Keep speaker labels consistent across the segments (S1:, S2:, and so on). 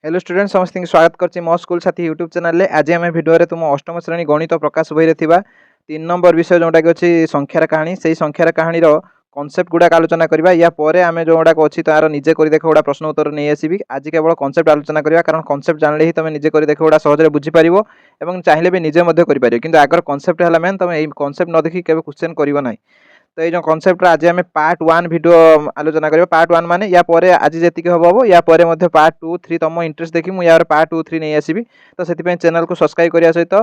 S1: Hello student समस्त स्वागत करछि मो स्कूल साथी यूट्यूब चैनल आज आम भिडियो तुम अष्टम श्रेणी गणित प्रकाश बही थिबा 3 नंबर विषय जोटा कि अच्छी संख्यार कहानी से संख्यार कहानी कनसेप्ट गुड़ाक आलोचना करबा या परे आमे जो गुड़ाक अच्छी तार निजे कर देख गुड़ा प्रश्न उत्तर नहीं आसबि आज केवल कनसेप्ट आलोचना करबा कारण कनसेप्ट जानले ही तुम निजे कर देख गुड़ा सहज बुझी पारिबो एवं चाहिले भी निजे मध्य करि पारिबो किंतु आगर कनसेप्ट हला मेन तुम ए कनसेप्ट न देखि केबे क्वेश्चन करिवो नाही। तो ये कनसेप्ट आज आम पार्ट 1 वीडियो आलोचना करिबा पार्ट 1 माने या परे आज जेतिक हबो या परे मध्य पार्ट 2 3 तुम इंटरेस्ट देखि मु यार पार्ट 2 3 नहीं आसीबी। तो सेति चैनल को सब्सक्राइब करिया सहित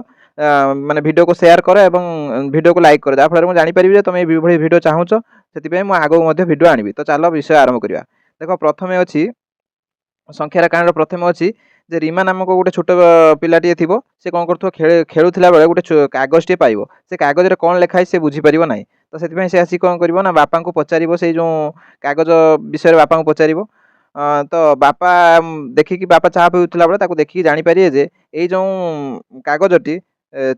S1: माने वीडियो को शेयर करो एवं वीडियो को लाइक करो जाफल मु जानि परिबि जे तुम ए वीडियो चाहूचो सेति मु आगो मध्य वीडियो आनिबि। तो चलो विषय आरंभ करिया। देखो प्रथमे अछि संख्यार कांड प्रथम अच्छी जे रीमा नामक गोटे छोट पिलाटे थी से कौन कर खेलुला बेले गोटे कागजटे पाइब से कागज कौन लिखाई से बुझीपार ना। तो से आसी कौन कर बापा को पचार से जो कागज विषय बापा को पचार तो बापा देखिकी बापा चाह पीला बेले देखिकी जापर जे ये जो कागजटी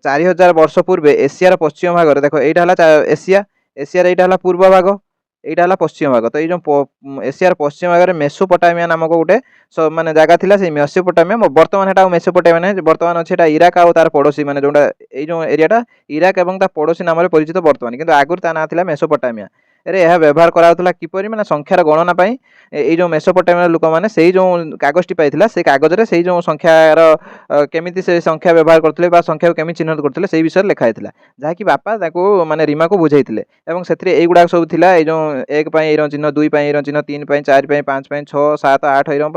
S1: 4000 वर्ष पूर्वे एशियार पश्चिम भाग देख यहाँ एशिया एशियार यहाँ पूर्व भाग यहाँ पश्चिम भाग। तो ये एशियार पश्चिम भाग में मेसोपोटामिया नामक गोटे माने जगह थिला से मेसोपोटामिया बर्तमान है मेसोपोटामिया नहीं बर्तमान अच्छे इराक और तार पड़ोसी माने जोटा ये एरियाटा इराक और ता पड़ोसी नाम परिचित बर्तमान किंतु आगुरी ता ना थिला मेसोपोटामिया रे यह व्यवहार कराउथला किपरि माने संख्यार गणना पाई ये जो मेसोपोटामिया लोक माने सेही जो कागजटी पाइथिला से कागज रे सेही जो संख्यार केमिति से संख्या व्यवहार करथिले बा संख्या को केमिति चिन्हित करथिले सेही विषय लिखा हैथिला जहाँकि बापा ताको माने रीमा को बुझाइथिले एवं सेथिरे एई गुडा सब थिला ए जो 1 पई एरो चिन्ह 2 पई एरो चिन्ह 3 पई 4 पई 5 पई 6 7 8 एरो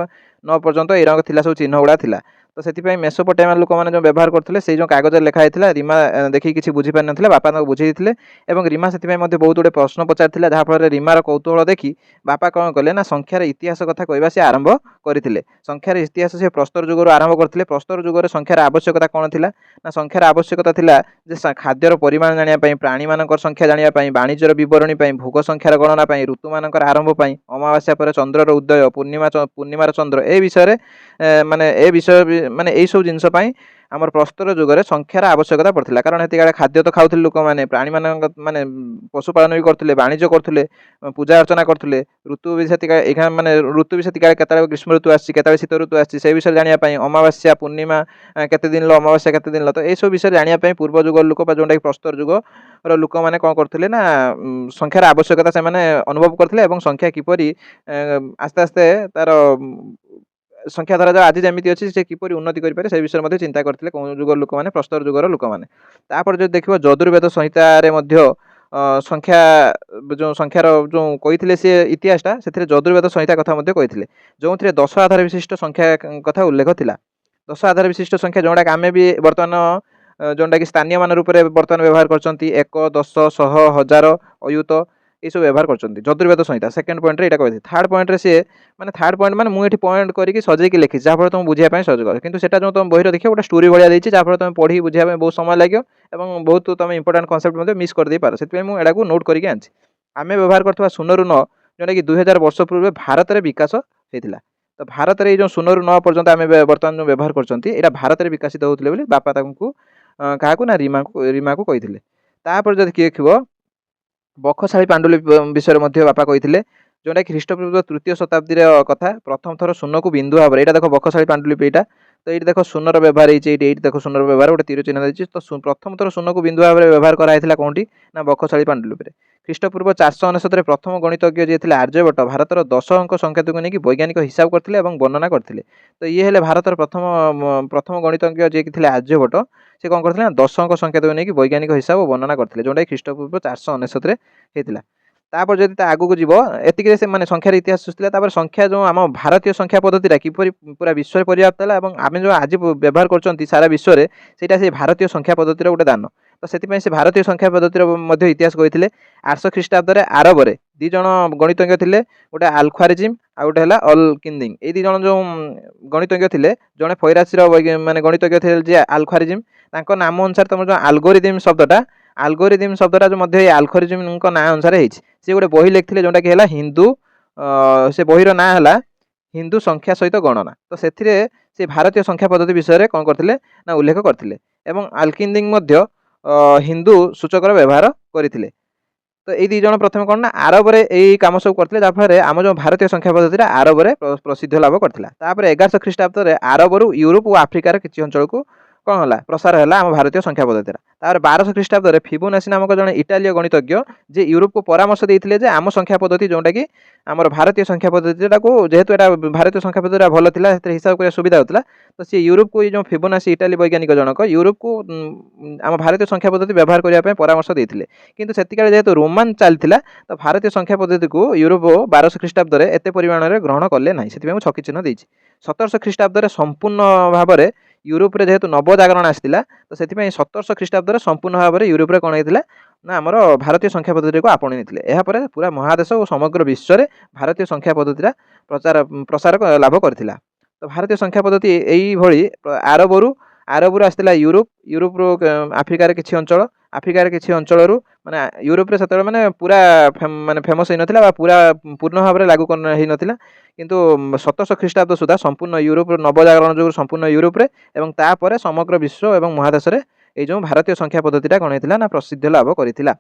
S1: 9 पर्यंत एरो थिला सब चिन्ह गुडा थिला। तो से मेसोपोटामिया लोक मैंने जो व्यवहार करते से जो कागज लिखाई रीमा देखिए किसी बुझी पारि ना बापा बुझे रीमा से बहुत गुड़े प्रश्न पचार जहाँफल रीमार कौतूहल देखी बापा कौन कले ना संख्यार इतिहास कथा कहवा से आरंभ करते संख्यार इतिहास से प्रस्तर जुगर आरंभ करते प्रस्तर जुगर संख्यार आवश्यकता कौन थी ना संख्यार आवश्यकता थिला जे खाद्यर परिमाण जानापी प्राणी मान संख्या जानापी वाणिज्यर बरणी भोग संख्यार गणना ऋतु मान आरंभ अमावास्या पर चंद्रर उदय पूर्णिमार चंद्र ए विषय माने ए विषय माने यही सब जिनस आमर प्रस्तर जुगर संख्यार आवश्यकता पड़ता कारण ये खाद्य तो खाऊले लोक मैंने प्राणी माने पशुपालन भी करते वाणिज्य करते पूजा अर्चना करते ऋतु भी से माने ऋतु भी से केतବେଳେ ग्रीष्म ऋतु आसी शीत ऋतु आसी विषय जानापी अमावास्या पूर्णिमा केते दिन अमावास्या केते दिन तो यह विषय जानापी पूर्व जुग लोक जोटा कि प्रस्तर जुग लोक मैंने कौन करते ना संख्यार आवश्यकता से अनुभव करते संख्या किपरि आस्ते आस्ते तार संख्या धारा जो आज जमी अच्छी से किपरि उन्नति करें से विषय चिंता करते कौन जुगर लोक मैंने प्रस्तर जुगर लोक मैंने जो देखो यजुर्वेद संहितार संख्या जो संख्यार जो कही सी इतिहासटा से यजुर्वेद संहिता कथा कही जो थे 10 आधार विशिष्ट संख्या कथा उल्लेख थिला 10 आधार विशिष्ट संख्या जोटा कि आम भी बर्तमान जोटा कि स्थानीय मान रूप से बर्तमान व्यवहार कर 1 10 100 1000 अयुत ये सब व्यवहार कर यजुर्वेद संहिता सेकेंड पॉइंट यहाँ कहते थर्ड पॉइंट से माने थर्ड पॉइंट माने मुझे पॉइंट करके सजेकी लिखी जहाँफल तुम बुझापी सहज कर कितु से तुम बही देखिए गोटे स्टोरी भाया देती जहाँफल तुम पढ़ी बुझापी बहुत समय लगे और बहुत तुम इंपोर्टाट कनसेप्ट मिस कर दे पार से मुझे नोट करके आनी आम व्यवहार करवा शून्य रु 9 जोटा कि 2000 वर्ष पूर्व भारत में विकास होता तो भारत में जो 0 रु 9 पर्यंत आम बर्तमान जो व्यवहार कर भारत में विकसित होते बापा क्या ना रीमा को कही तापर जब देखिए बखशाली पांडुलिपि विषय बापा कही जोटा कि ख्रीष्टपूर्व तृतीय शताब्दी कथा प्रथम थर शून्य को बिंदु भाव यहाँ देख बखशाली पांडुलिपि यहाँ तो ये देख शून्यर व्यवहार ये देख शून्यर व्यवहार गोटे तीर चिन्ह देती तो प्रथम थर शून्य को बिंदु भाव में व्यवहार कराई कौटी ना बखशाली पांडुलिपि ख्रीष्टपूर्व 499 प्रथम गणितज्ञ जी थे आर्यभट्ट भारत 10 अंक संकेत को लेकिन वैज्ञानिक हिसाब करते वर्णना करते तो ये है भारत प्रथम गणितज्ञ जी थे आर्यभट्ट से कौन करते 10 अंक संकेत को लेकिन वैज्ञानिक हिसाब वर्णना करते जोटा ख्रीष्टपूर्व 499 होता तापर जब आगू को जीव एतिक से माने संख्यार इतिहास सुस्थिला संख्या जो आम भारतीय संख्या पद्धति किपरि पूरा विश्व पर्याप्त है आम जो आज व्यवहार कर सारा विश्व में से भारतीय संख्या पद्धतिर गोटे दान तो से भारतीय संख्या पद्धतिर इतिहास कही 800 ख्रीष्टाब्द आरब में दीज गणितज्ञ थे गोटे आल्ख्वारिजिम आ गोटे है अलकिंदिंग ये दीज जो गणितज्ञ थे जड़े फैरासी माने गणितज्ञ थे जे आल्ख्वारिजिम नाम अनुसार तुम जो आल्गोरिदिम शब्दटा आल्गोरिदिम शब्दटा जो आल्गोरिदिम ना अनुसार सी गोटे बही लिखते जोटा कि है हिंदू से बहीर ना है हिंदू संख्या सहित गणना तो से भारतीय संख्या पद्धति विषय कौन करते ना उल्लेख करते अलकिंदिंग हिंदू सूचकर व्यवहार करते तो ये दी जण प्रथम कौन ना आरब रे एई काम सब करथिले जाफଳରେ आम जो भारतीय संख्या पद्धति आरब रे प्रसिद्ध लाभ करथिला। तापर 1100 ख्रीष्टाब्द रे आरबरू यूरोप और आफ्रिकार किछि अंचल को कौन होला प्रसार है आम भारतीय संख्या पद्धति। तापर 1200 ख्रीष्टाब्द रे फिबोनाची नामक जड़े इटालीय गणितज्ञ जे यूरोप को परामर्श देते जे आम संख्या पद्धति जोटा कि आम भारतीय संख्या पद्धति जेहेतु एटा भारतीय संख्या पद्धति भल था हिसाब कर सुविधा होता तो सी यूरोप को जो फिबोनाची इटाली वैज्ञानिक जनक यूरोप को आम भारतीय संख्या पद्धति व्यवहार करने परामर्श देते किंतु सेतिकाले जेहेतु रोमान चलता तो भारतीय संख्या पद्धति को यूरोप 1200 ख्रीष्टाब्द में एत परिमाण में ग्रहण कले ना से छकी चिन्ह देती। 1700 ख्रीष्टाब्द में संपूर्ण भाव में यूरोप रे जेहेतु नवजागरण आसाला तो से 1700 ख्रीष्टाब्द संपूर्ण भाव में यूरोप कौन होता ना आमर भारतीय संख्या पद्धति को आपणी यापर पूरा महादेश और समग्र विश्व में भारतीय संख्या पद्धति प्रसार लाभ करथिला। तो भारतीय संख्या पद्धति यही आरबरू आसाला यूरोप आफ्रिकार किछि अंचल आफ्रिकार किछि अंचल माने यूरोप से माने पूरा माने फेमस होता पूरा पूर्ण भाव में लागू होता किंतु 1700 ख्रीष्टाब्द सुधा संपूर्ण यूरोप नवजागरण जो संपूर्ण यूरोप रे एवं तापर समग्र विश्व एवं महादेश में ये जो भारतीय संख्या पद्धति कौन होता ना प्रसिद्ध लाभ करथिला।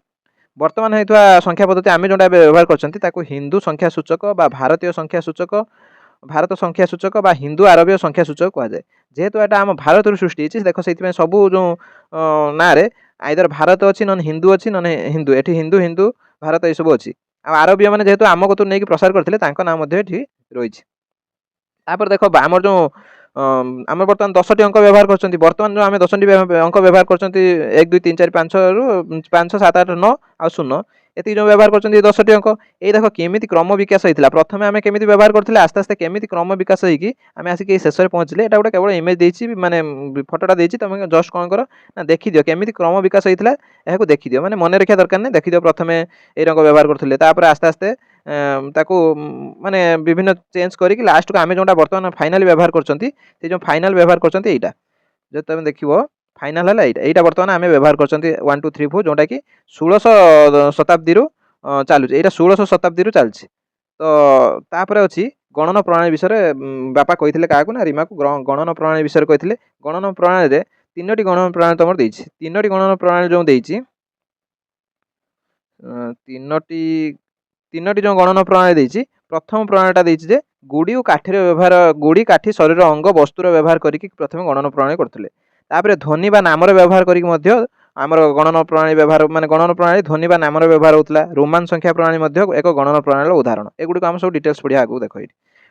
S1: वर्तमान होता संख्या पद्धति आम जोटा व्यवहार कर हिंदू संख्या सूचक बा भारतीय संख्या सूचक भारत संख्या सूचक बा हिंदू आरबीय संख्या सूचक कहुए जेहेतु यहाँ आम भारत सृष्टि देख से सब जो ना रे आइदर भारत अच्छी नन हिंदू अच्छी नन हिंदू एटी हिंदू हिंदू भारत ये सब अच्छी आरबीय मैंने जेहेतु आम कतु नहीं प्रसार करते नाम रही देख आमर जो आम बर्तमान 10टी अंक व्यवहार कर बर्तमान जो आम 10टी अंक व्यवहार कर 1 2 3 4 5 रु 5 7 8 9 आ 0 ये जो व्यवहार कर 10टी अंक ये देख केमी क्रम विकास होता प्रथम आम केमी व्यवहार करते आस्ते आस्ते केमी क्रम विकास होगी आम आसिक शेष में पहुँचले यहाँ गोटे केवल इमेज देती माने फटोटा देती तुम जस्ट कौन कर ना देखीदियो केमी क्रम विकास होता है देखीदियो माने मन रखा दरकार नहीं देखीदियो प्रथम ये रंग व्यवहार करते आस्ते आस्ते ताकू माने विभिन्न चेंज करके लास्ट को आम जोटा बर्तमान फाइनाल व्यवहार कर जो फाइनाल व्यवहार कर जो तुम देख फाइनाल है यहाँ बर्तमान आम व्यवहार कर 1 2 3 4 जोटा कि 1600 शताब्दी चलुचे यहाँ 1600 शताब्दी चलती। तो तापर अच्छी गणन प्रणाली विषय बापा कही क्या ना रीमा को गणन प्रणाली विषय कही गणन प्रणाली 3टी गणन प्रणाली तुम देती 3टी गणन प्रणाली जो देती 3टी जो गणन प्रणाली देती प्रथम प्रणालीटा देती गुड़ी और काठी व्यवहार गुड़ी काठी शरीर अंग वस्तुर व्यवहार करके प्रथम गणन प्रणाली करते तापर ध्वनि बा नामर व्यवहार करके आमर गणन प्रणाली व्यवहार माने गणन प्रणाली ध्वनि बा नामर व्यवहार होता रोमान संख्या प्रणाली एक गणन प्रणाली उदाहरण एगुड़ी आम सब डिटेल्स पढ़िया आगे देख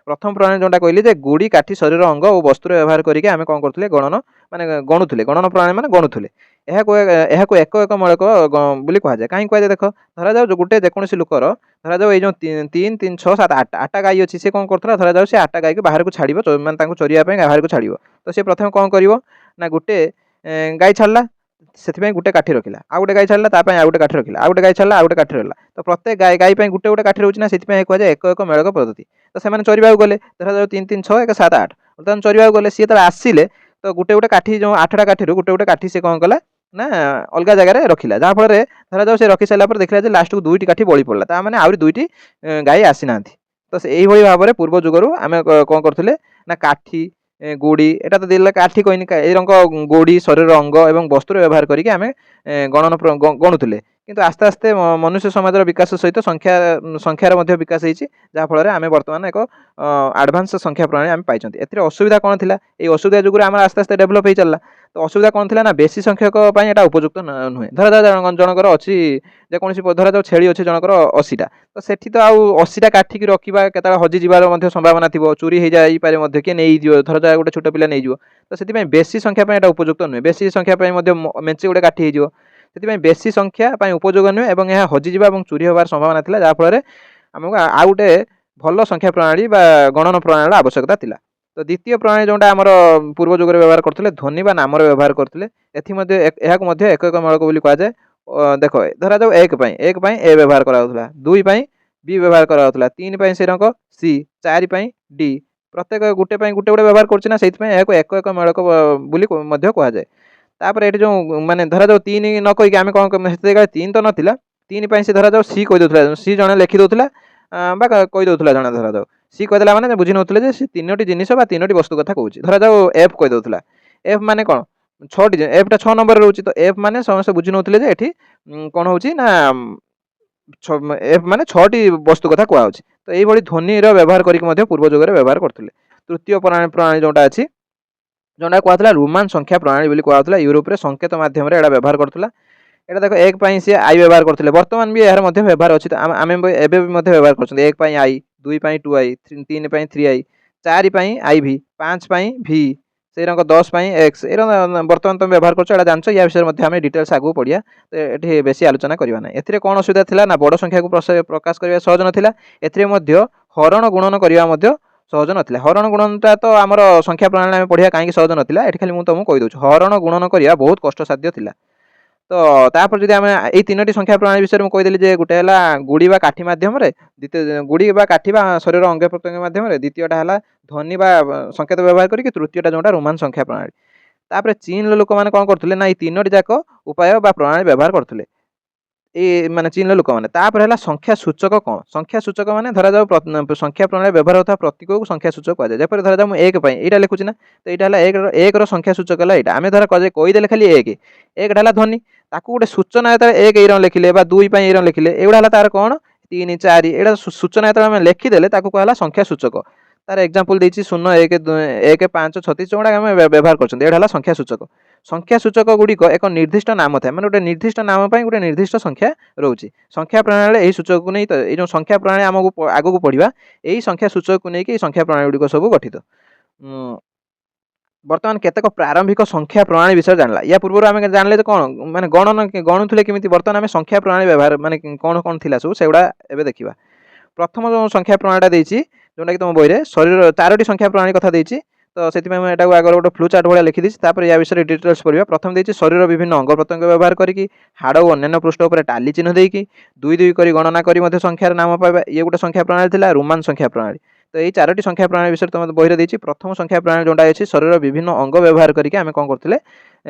S1: प्रथम प्रणाली जोटा कहली गुड़ी काठी शरीर अंग और वस्तुर व्यवहार करके आम कौन करते गणन माने गणुले गणन प्रणाली माने गणुले एक एक मौलिक बोली कहुए कहीं कहुए देख धरा जाऊ गोटे जेकोसी लोकर धरा जाऊ ये 3 3 6 7 8 8टा गाई अच्छी से कौन करता धरा जाऊ से 8टा गाई को बाहर को छाड़ मैंने चरियापी बाहर को छाड़ तो सी प्रथम कौन कर ना गोटे गाई छाड़ा से गोटे काठी रखिला आ गोटे गाई छाड़ा आ गोटे काठी रखिला आ गोटे गाई छाड़ा आ गोटे काठी रहा तो प्रत्येक गाई गोटे गोटे काठी रोचे ना से कहुए एक एक मेलक पद्धति। तो से चरिया गले धरा जाऊ 3 3 6 1 7 8 बर्तमान चरिया गले सी आसिले तो गोटे गोटे काठी जो 8टा काठी गोटे गोटे काठी से कौन कला ना अलग जगह रखिला जहाँफल धरा जाऊ से रखी सारा देखला लास्ट को 2टी काठी बड़ी पड़ा ताने आहरी 2टी गाई आसी ना तो यही भाव में पूर्व जुगरू आम कौन करते ना काठी गोड़ी एटा तो दिल्ला काठी कहनी ए रंग गोड़ी शरीर अंग एवं वस्तुर व्यवहार करके आम गणन गणुले किंतु आस्ते आस्ते मनुष्य समाज विकास सहित संख्यार विकास होती जहाँफल आम बर्तमान एक एडवांस संख्या प्रणाली आम पाई ए असुविधा कौन थी ये असुविधा जुगुर आम आस्ते आस्ते डेभलप हो चलला। तो असुविधा कौन थी ना बेसी संख्यक यहाँ उपयुक्त नुहे धरा जाऊ जनकर अच्छी जेकोसी धरा जाऊ छेली अच्छी जनकर 80टा तो सेठी तो आउ 80टा काठिकी रखा केत हजि जबार संभावना थी चोरी हो जाए किए नहीं धरा जाए गोटे छोट पिला नहीं तो से बेसी संख्या यहाँ उपयुक्त नुहे बेसी संख्या मेंचे गोटे काठी हो से बेसी संख्या उपयोग नुहे और यह हजि और चोरी होबार संभावना थी जहाँफल आमको आउ गोटे भल संख्या प्रणाली गणन प्रणाली आवश्यकता थी। तो द्वितीय प्रणाली जोटा आमर पूर्व जुग व्यवहार करते ध्वनि बा नामर व्यवहार करते एक एक मौलिक बोली कहुए देख धरा जाऊ एक ए व्यवहार कराला 2 बी व्यवहार कराला 3 से रंग सी 4 डी प्रत्येक गोटे गोटे गोटे व्यवहार करना से एक एक मौलिक बोली कहुए। तापर ये जो माने धरा जाऊ 3 न कहीकि आम कौन 3 तो नाला 3 से धरा जाऊ सी कहीदे सी जड़े लिखिदे कहीदे जड़े धरा जाऊ सी कहीदेला मैंने बुझी नौले से 3टी जिनिस 3टी वस्तु कथा कहूँ धरा जाऊ एफ कहीदे एफ माने कौन 6टी एफ टा 6 नंबर रोचे तो एफ माने समस्त बुझी नौले ये कौन हो ना ମାନେ 6ଟି ବস্তୁ କଥା କୁହାଯାଉଛି। ତ ଏଇଭଳି ଧ୍ୱନିର ବ୍ୟବହାର କରିକି ମଧ୍ୟ ପୂର୍ବ ଯୁଗରେ ବ୍ୟବହାର କରୁଥିଲେ। ତୃତୀୟ ପ୍ରଣାଳୀ ଯୋଉଟା ଅଛି, ଯୋଉଟା କୁହାଯାଉଥିଲା ରୋମାନ ସଂଖ୍ୟା ପ୍ରଣାଳୀ ବୋଲି କୁହାଯାଉଥିଲା। ୟୁରୋପରେ ସଂକେତ ମାଧ୍ୟମରେ ଏଇଟା ବ୍ୟବହାର କରୁଥିଲା। ଏଇଟା ଦେଖ 1 ପାଇଁ ସିଏ ଆଇ ବ୍ୟବହାର କରୁଥିଲେ। ବର୍ତ୍ତମାନ ବି ଏହାର ମଧ୍ୟ ବ୍ୟବହାର ଅଛି। ଆମେ ଏବେ ବି ମଧ୍ୟ ବ୍ୟବହାର କରୁଛନ୍ତି। 1 ପାଇଁ ଆଇ, 2 ପାଇଁ 2i, 3 ପାଇଁ 3i, 4 ପାଇଁ IV, 5 ପାଇଁ V, ସେଇରଙ୍କ 10 ପାଇଁ X। ଏଇର ବର୍ତ୍ତମାନ ତମେ ବ୍ୟବହାର କରୁଛ, ଏଇଟା ଜାଣିଛ। ୟା ବିଷୟରେ ମଧ୍ୟ ଆମେ ଡିଟେଲ୍ସ ଆଗକୁ ପଢ଼ିବା। ତ ଏଠି ବେଶୀ ଆଲୋଚନା କରିବା ନାହିଁ। ଏଥିରେ କ'ଣ ଅସୁବିଧା ଥିଲା ନା ବଡ଼ ସଂଖ୍ୟାକୁ ପ୍ରକାଶ କରିବା ସହଜ ନଥିଲା। ଏଥିରେ ମଧ୍ୟ ହରଣ ଗୁଣନ କରିବା ମଧ୍ୟ ସହଜ ନଥିଲା। ହରଣ ଗୁଣନଟା ତ ଆମର ସଂଖ୍ୟା ପ୍ରଣାଳୀ ଆମେ ପଢ଼ିବା କାହିଁକି ସହଜ ନଥିଲା, ଏଠି ଖାଲି ମୁଁ ତମକୁ କହିଦେଉଛି। ହରଣ ଗୁଣନ କରିବା ବହୁତ କଷ୍ଟସାଧ୍ୟ ଥିଲା। ତ ତାପରେ ଯଦି ଆମେ ଏଇ 3ଟି ସଂଖ୍ୟା ପ୍ରଣାଳୀ ବିଷୟରେ ମୁଁ କହିଦେଲି ଯେ ଗୋଟେ ହେଲା ଗୁଡ଼ି ବା କାଠି ମାଧ୍ୟମରେ, ଦ୍ୱିତୀୟ ଗୁଡ଼ି ବା କାଠି ବା ଶରୀର ଅଙ୍ଗ ପ୍ରତ୍ୟଙ୍ଗ ମାଧ୍ୟମରେ, ଦ୍ୱିତୀୟଟା ହେଲା ଧ୍ୱନି ବା ସଂକେତ ବ୍ୟବହାର କରିକି, ତୃତୀୟଟା ଯୋଉଟା ରୋମାନ ସଂଖ୍ୟା ପ୍ରଣାଳୀ। ତାପରେ ଚୀନର ଲୋକମାନେ କ'ଣ କରୁଥିଲେ ନା ଏଇ 3ଟି ଯାକ ଉପାୟ ବା ପ୍ରଣାଳୀ ବ୍ୟବହାର କରୁଥିଲେ। ମାନେ ଚୀନର ଲୋକମାନେ। ତାପରେ ହେଲା ସଂଖ୍ୟା ସୂଚକ କ'ଣ? ସଂଖ୍ୟା ସୂଚକ ମାନେ ଧରାଯାଉ ସଂଖ୍ୟା ପ୍ରଣାଳୀ ବ୍ୟବହାର ହେଉଥିବା ପ୍ରତୀକକୁ ସଂଖ୍ୟା ସୂଚକ କୁହାଯାଏ। ଯେପରି ଧରାଯାଉ ମୁଁ 1 ପାଇଁ ଏଇଟା ଲେଖୁଛି ନା, ତ ଏଇଟା ହେଲା 1ର ସଂଖ୍ୟା ସୂଚକ ହେଲା ଏଇଟା। ଆମେ ଧର କହିଦେଲେ ଖାଲି 1, 1ଟା ହେଲା ଧ୍ୱନି। ତାକୁ ଗୋଟେ ସୂଚନା ଯେତେବେଳେ 1 ଏଇରକମ ଲେଖିଲେ ବା 2 ପାଇଁ ଏଇରକମ ଲେଖିଲେ, ଏଗୁଡ଼ା ହେଲା ତାର କ'ଣ 3, 4, ଏଇଟା ସୂଚନା ଯେତେବେଳେ ଆମେ ଲେଖିଦେଲେ ତାକୁ କୁହାହେଲା ସଂଖ୍ୟା ସୂଚକ। ତାର ଏକ୍ସାମ୍ପଲ ଦେଇଛି 0, 1, 5, 36, ଯୋଉଟା ଆମେ ବ୍ୟବହାର କରୁଛନ୍ତି। ଏଇଟା ହେଲା ସଂଖ୍ୟା ସୂଚକ। ସଂଖ୍ୟା ସୂଚକ ଗୁଡ଼ିକ ଏକ ନିର୍ଦ୍ଦିଷ୍ଟ ନାମ ଥାଏ, ମାନେ ଗୋଟେ ନିର୍ଦ୍ଦିଷ୍ଟ ନାମ ପାଇଁ ଗୋଟେ ନିର୍ଦ୍ଦିଷ୍ଟ ସଂଖ୍ୟା ରହୁଛି। ସଂଖ୍ୟା ପ୍ରଣାଳୀରେ ଏହି ସୂଚକକୁ ନେଇ, ଏଇ ଯେଉଁ ସଂଖ୍ୟା ପ୍ରଣାଳୀ ଆମକୁ ଆଗକୁ ପଢ଼ିବା, ଏହି ସଂଖ୍ୟା ସୂଚକକୁ ନେଇକି ଏହି ସଂଖ୍ୟା ପ୍ରଣାଳୀ ଗୁଡ଼ିକ ସବୁ ଗଠିତ। ବର୍ତ୍ତମାନ କେତେକ ପ୍ରାରମ୍ଭିକ ସଂଖ୍ୟା ପ୍ରଣାଳୀ ବିଷୟରେ ଜାଣିଲା। ୟା ପୂର୍ବରୁ ଆମେ ଜାଣିଲେ ଯେ କ'ଣ ମାନେ ଗଣୁଥିଲେ କେମିତି। ବର୍ତ୍ତମାନ ଆମେ ସଂଖ୍ୟା ପ୍ରଣାଳୀ ବ୍ୟବହାର ମାନେ କ'ଣ କ'ଣ ଥିଲା ସବୁ ସେଗୁଡ଼ା ଏବେ ଦେଖିବା। ପ୍ରଥମ ଯେଉଁ ସଂଖ୍ୟା ପ୍ରଣାଳୀଟା ଦେଇଛି, ଯେଉଁଟାକି ତୁମ ବହିରେ ଶରୀର 4ଟି ସଂଖ୍ୟା ପ୍ରଣାଳୀ କଥା ଦେଇଛି। ତ ସେଥିପାଇଁ ମୁଁ ଏଟାକୁ ଆଗରେ ଗୋଟେ ଫ୍ଲୋ ଚାର୍ଟ ଭଳିଆ ଲେଖିଦେଇଛି। ତାପରେ ୟା ବିଷୟରେ ଡିଟେଲ୍ସ ପଢ଼ିବା। ପ୍ରଥମେ ଦେଇଛି ଶରୀରର ବିଭିନ୍ନ ଅଙ୍ଗ ପ୍ରତ୍ୟଙ୍ଗ ବ୍ୟବହାର କରିକି, ହାଡ଼ ଓ ଅନ୍ୟାନ୍ୟ ପୃଷ୍ଠ ଉପରେ ଟାଲି ଚିହ୍ନ ଦେଇକି 2 କରି ଗଣନା କରି ମଧ୍ୟ ସଂଖ୍ୟାର ନାମ ପାଇବା। ଇଏ ଗୋଟେ ସଂଖ୍ୟା ପ୍ରଣାଳୀ ଥିଲା, ରୋମାନ ସଂଖ୍ୟା ପ୍ରଣାଳୀ। ତ ଏଇ 4ଟି ସଂଖ୍ୟା ପ୍ରଣାଳୀ ବିଷୟରେ ତୁମ ବହିରେ ଦେଇଛି। ପ୍ରଥମ ସଂଖ୍ୟା ପ୍ରଣାଳୀ ଯେଉଁଟା ଅଛି, ଶରୀରର ବିଭିନ୍ନ ଅଙ୍ଗ ବ୍ୟବହାର କରିକି ଆମେ କ'ଣ କରୁଥିଲେ,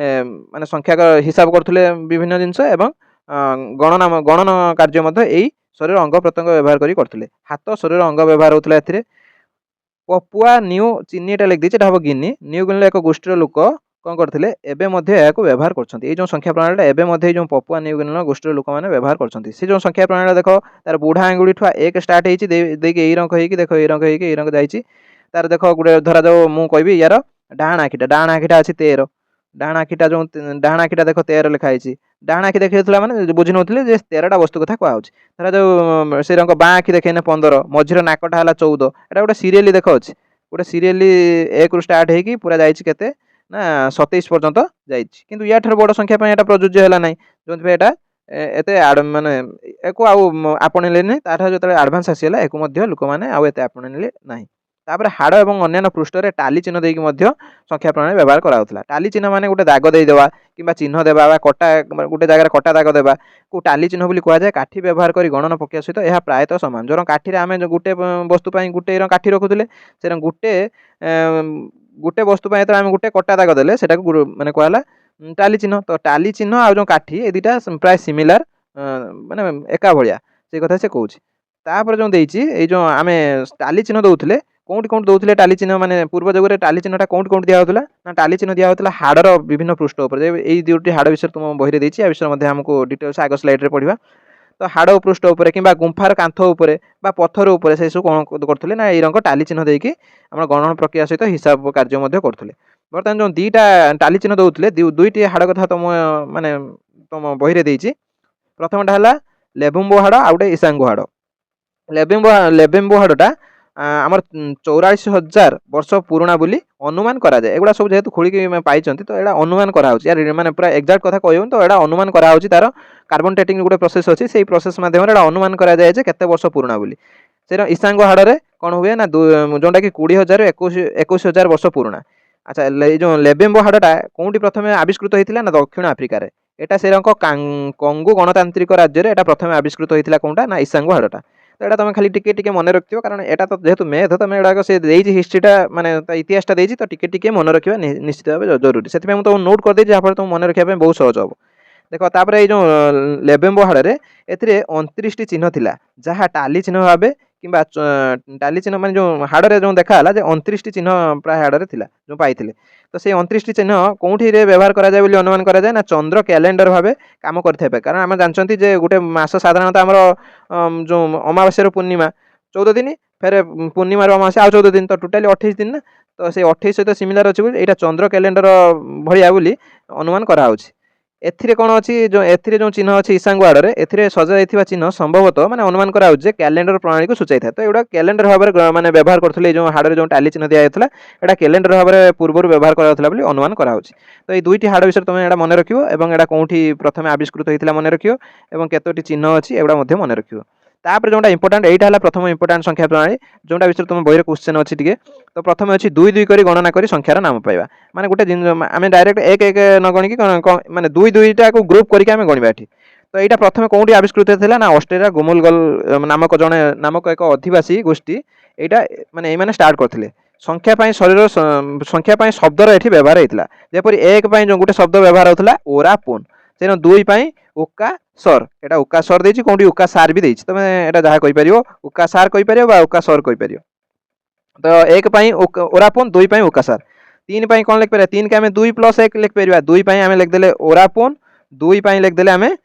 S1: ମାନେ ସଂଖ୍ୟା ହିସାବ କରୁଥିଲେ ବିଭିନ୍ନ ଜିନିଷ, ଏବଂ ଗଣନ କାର୍ଯ୍ୟ ମଧ୍ୟ ଏଇ ଶରୀର ଅଙ୍ଗ ପ୍ରତ୍ୟଙ୍ଗ ବ୍ୟବହାର କରି କରୁଥିଲେ। ହାତ ଶରୀର ଅଙ୍ଗ ବ୍ୟବହାର ହେଉଥିଲା ଏଥିରେ। ପପୁଆ ନ୍ୟୁ ଚିନି, ଏଟା ଲେଖିଦେଇଛି, ଏଟା ହେବ ଗିନି। ନ୍ୟୁ ଗିନିର ଏକ ଗୋଷ୍ଠୀର ଲୋକ କ'ଣ କରିଥିଲେ, ଏବେ ମଧ୍ୟ ଏହାକୁ ବ୍ୟବହାର କରୁଛନ୍ତି। ଏଇ ଯେଉଁ ସଂଖ୍ୟା ପ୍ରଣାଳୀଟା ଏବେ ମଧ୍ୟ ଏଇ ଯେଉଁ ପପୁଆ ନ୍ୟୁ ଗିନିର ଗୋଷ୍ଠୀର ଲୋକମାନେ ବ୍ୟବହାର କରୁଛନ୍ତି। ସେ ଯେଉଁ ସଂଖ୍ୟା ପ୍ରଣାଳୀ ଦେଖ, ତାର ବୁଢ଼ା ଆଙ୍ଗୁଳିଠୁ 1 ଷ୍ଟାର୍ଟ ହେଇଛି, ଦେଇକି ଏଇ ରଙ୍କ ହେଇକି ଦେଖ, ଏଇ ରଙ୍କ ହେଇକି ଏଇ ରଙ୍କ ଯାଇଛି। ତାର ଦେଖ ଗୋଟେ ଧରାଯାଉ ମୁଁ କହିବି ୟାର ଡାହାଣ ଆଖିଟା ଅଛି 13। ଡାହାଣ ଆଖିଟା ଦେଖ 13 ଲେଖା ହେଇଛି। ଡାହାଣ ଆଖି ଦେଖେଇଥିଲା ମାନେ ବୁଝି ନେଉଥିଲେ ଯେ 13ଟା ବସ୍ତୁ କଥା କୁହାଯାଉଛି। ଧରାଯାଉ ସେ ରଙ୍କ ବାଁ ଆଖି ଦେଖେଇନେ 15, ମଝିର ନାକଟା ହେଲା 14। ଏଟା ଗୋଟେ ସିରିଏଲି ଦେଖ ଅଛି। ଗୋଟେ ସିରିଏଲି 1ରୁ ଷ୍ଟାର୍ଟ ହେଇକି ପୁରା ଯାଇଛି କେତେ ନା 27 ପର୍ଯ୍ୟନ୍ତ ଯାଇଛି। କିନ୍ତୁ ୟାଠାରୁ ବଡ଼ ସଂଖ୍ୟା ପାଇଁ ଏଟା ପ୍ରଯୁଜ୍ୟ ହେଲା ନାହିଁ, ଯେଉଁଥିପାଇଁ ଏଟା ଏତେ ମାନେ ଏକୁ ଆଉ ଆପଣେଇଲେନି। ତାଠାରୁ ଯେତେବେଳେ ଆଡ଼ଭାନ୍ସ ଆସିଗଲା, ଏକୁ ମଧ୍ୟ ଲୋକମାନେ ଆଉ ଏତେ ଆପଣେଇଲେ ନାହିଁ। ତାପରେ ହାଡ଼ ଏବଂ ଅନ୍ୟାନ୍ୟ ପୃଷ୍ଠରେ ଟାଲି ଚିହ୍ନ ଦେଇକି ମଧ୍ୟ ସଂଖ୍ୟା ପ୍ରଣାଳୀ ବ୍ୟବହାର କରାଯାଉଥିଲା। ଟାଲି ଚିହ୍ନ ମାନେ ଗୋଟେ ଦାଗ ଦେଇଦେବା କିମ୍ବା ଚିହ୍ନ ଦେବା ବା କଟା, ଗୋଟେ ଜାଗାରେ କଟା ଦାଗ ଦେବା କୁ ଟାଲି ଚିହ୍ନ ବୋଲି କୁହାଯାଏ। କାଠି ବ୍ୟବହାର କରି ଗଣନ ପ୍ରକ୍ରିୟା ସହିତ ଏହା ପ୍ରାୟତଃ ସମାନ। ଯୋଉ କାଠିରେ ଆମେ ଗୋଟେ ବସ୍ତୁ ପାଇଁ ଗୋଟେ କାଠି ରଖୁଥିଲେ, ସେ ଗୋଟେ ବସ୍ତୁ ପାଇଁ ଯେତେବେଳେ ଆମେ ଗୋଟେ କଟା ଦାଗ ଦେଲେ ସେଟାକୁ ମାନେ କୁହାହେଲା ଟାଲି ଚିହ୍ନ। ତ ଟାଲି ଚିହ୍ନ ଆଉ ଯେଉଁ କାଠି, ଏ ଦୁଇଟା ପ୍ରାୟ ସିମିଲାର, ମାନେ ଏକା ଭଳିଆ, ସେଇ କଥା ସେ କହୁଛି। ତାପରେ ଯେଉଁ ଦେଇଛି, ଏଇ ଯେଉଁ ଆମେ ଟାଲି ଚିହ୍ନ ଦେଉଥିଲେ, କୋଉଠି ଦେଉଥିଲେ ଟାଲି ଚିହ୍ନ, ମାନେ ପୂର୍ବ ଯୁଗରେ ଟାଲି ଚିହ୍ନଟା କୋଉଠି ଦିଆହେଉଥିଲା ନା, ଟାଲି ଚିହ୍ନ ଦିଆହେଉଥିଲା ହାଡ଼ର ବିଭିନ୍ନ ପୃଷ୍ଠ ଉପରେ। ଏଇ 2ଟି ହାଡ଼ ବିଷୟରେ ତୁମ ବହିରେ ଦେଇଛି, ଏ ବିଷୟରେ ମଧ୍ୟ ଆମକୁ ଡିଟେଲ୍ସ ଆଗ ସ୍ଲାଇଡ୍ରେ ପଢ଼ିବା। ତ ହାଡ଼ ପୃଷ୍ଠ ଉପରେ କିମ୍ବା ଗୁମ୍ଫାର କାନ୍ଥ ଉପରେ ବା ପଥର ଉପରେ ସେ ସବୁ କ'ଣ କରୁଥିଲେ ନା, ଏଇ ରଙ୍ଗ ଟାଲି ଚିହ୍ନ ଦେଇକି ଆମର ଗଣନ ପ୍ରକ୍ରିୟା ସହିତ ହିସାବ କାର୍ଯ୍ୟ ମଧ୍ୟ କରୁଥିଲେ। ବର୍ତ୍ତମାନ ଯେଉଁ 2ଟା ଟାଲି ଚିହ୍ନ ଦେଉଥିଲେ, 2ଟି ହାଡ଼ କଥା ତମ ବହିରେ ଦେଇଛି। ପ୍ରଥମଟା ହେଲା ଲେବୁମ୍ବୋ ହାଡ଼, ଆଉ ଗୋଟେ ଇସାଙ୍ଗୁ ହାଡ଼। ଲେବେମ୍ବୋ ହାଡ଼ଟା ଆମର 44,000 ବର୍ଷ ପୁରୁଣା ବୋଲି ଅନୁମାନ କରାଯାଏ। ଏଗୁଡ଼ା ସବୁ ଯେହେତୁ ଖୋଳିକି ପାଇଛନ୍ତି, ତ ଏଇଟା ଅନୁମାନ କରାହେଉଛି। ମାନେ ପୁରା ଏକ୍ଜାକ୍ଟ କଥା କହିହେଉନି, ତ ଏଇଟା ଅନୁମାନ କରାହେଉଛି। ତାର କାର୍ବନ ଡେଟିଂ ଗୋଟେ ପ୍ରୋସେସ୍ ଅଛି, ସେଇ ପ୍ରୋସେସ୍ ମାଧ୍ୟମରେ ଏଇଟା ଅନୁମାନ କରାଯାଏ ଯେ କେତେ ବର୍ଷ ପୁରୁଣା ବୋଲି। ସେଇଟା ଇସାଙ୍ଗ ହାଡ଼ରେ କ'ଣ ହୁଏ ନା, ଯେଉଁଟାକି 20,000 21,000 ବର୍ଷ ପୁରୁଣା। ଆଚ୍ଛା, ଏଇ ଯେଉଁ ଲେବେମ୍ବୋ ହାଡ଼ଟା କେଉଁଠି ପ୍ରଥମେ ଆବିଷ୍କୃତ ହୋଇଥିଲା ନା, ଦକ୍ଷିଣ ଆଫ୍ରିକାରେ। এটা ସେରଙ୍କ କଙ୍ଗୋ ଗଣତାନ୍ତ୍ରିକ ରାଜ୍ୟରେ এটা ପ୍ରଥମେ ଆବିଷ୍କୃତ ହୋଇଥିଲା। କୋଉଟା ନା, ଇସାଙ୍ଗୁ ହାଡ଼ଟା। ତ ଏଟା ତମେ ଖାଲି ଟିକେ ଟିକେ ମନେ ରଖିଥିବ, କାରଣ ଏଟା ତ ଯେହେତୁ ମେଥ୍, ତମେ ଏଗୁଡ଼ାକ ସେ ଦେଇଛି ହିଷ୍ଟ୍ରିଟା, ମାନେ ତା ଇତିହାସଟା ଦେଇଛି, ତ ଟିକେ ଟିକେ ମନେ ରଖିବା ନିଶ୍ଚିତ ଭାବେ ଜରୁରୀ। ସେଥିପାଇଁ ମୁଁ ତମକୁ ନୋଟ୍ କରିଦେଇଛି, ଯାହାଫଳରେ ତମକୁ ମନେ ରଖିବା ପାଇଁ ବହୁତ ସହଜ ହେବ। ଦେଖ, ତାପରେ ଏଇ ଯେଉଁ ଲେବେମ୍ବୋ ହାଡ଼ରେ ଏଥିରେ 29ଟି ଚିହ୍ନ ଥିଲା, ଯାହା ଟାଲି ଚିହ୍ନ ଭାବେ किंबा टाली चिन्ह माने जो हाड़े जो देखाला जे 29 टी चिन्ह प्राय हाड़े थिला जो पाइथिले तो से 29 टी चिन्ह कोठी रे व्यवहार करा जाय बोली अनुमान करा जाय ना चंद्र कैलेंडर भाबे काम करथेबे कारण हम जानचंती जे गुटे मास साधारणतः हमर जो अमावास्या रो पूर्णिमा 14 दिन फेर पूर्णिमा रो अमावास्या आ 14 दिन तो टोटली 28 दिन ना तो से 28 सहित सिमिलर अछि बोली एटा चंद्र कैलेंडर भलिया बोली अनुमान करा होछि एथिरे कोन अछि जो एथिरे जो चिन्ह अछि ईशांग वाड़े एथिरे सजा जायथिबा चिन्ह संभवतः माने अनुमान करा होछि जे कैलेंडर प्रणाली को सूचाई था तो एडा कैलेंडर भाबरे माने व्यवहार करथले जो हाड़े जो टाली चिन्ह दिया जायथला एडा कैलेंडर भाबरे पूर्वरु व्यवहार करा होथला बोली अनुमान करा होछि तो ए दुईटी हाड़ विषय तमे एडा मने रखियो एवं एडा कोठी प्रथमे आविष्कृत होइथिला मने रखियो एवं केतोटी चिन्ह अछि एडा मध्ये मने रखियो तापर जोंडा इंपोर्टेंट एटा हला प्रथम इंपोर्टेंट संख्या प्रणाली जोंडा विषय तुम बहिरे क्वेश्चन अछि टिके तो प्रथमे अछि 2 2 करी गणना करी संख्यार नाम पाइबा माने गुटे आमे डायरेक्ट 1 1 न गणी की माने 2 2 टा को ग्रुप करी आमे गणिबा एठी तो एटा प्रथमे कोठी आविष्कृत हेतला ना ऑस्ट्रेलिया गुमुलगल नामक जणे नामक एक अधिवासी गोष्ठी एटा माने ए माने स्टार्ट करथिले संख्या पाई शरीर संख्या पाई शब्दर एठी व्यवहार हेतला जेपरि 1 पाई जो गुटे शब्द व्यवहार होतला ओरापुन सेनो 2 पाई उका सर एटा उका सर देछि कोठी उका सार भी देछि तमे एटा जहा कहि परियो उका सार कहि परियो बा उका सर कहि परियो तो 1 पाई ओरापुन 2 पाई उका सार 3 पाई कोन लिख परिया 3 के हमें 2 + 1 लिख परिया 2 पाई हमें लिख देले ओरापुन 2 पाई लिख देले हमें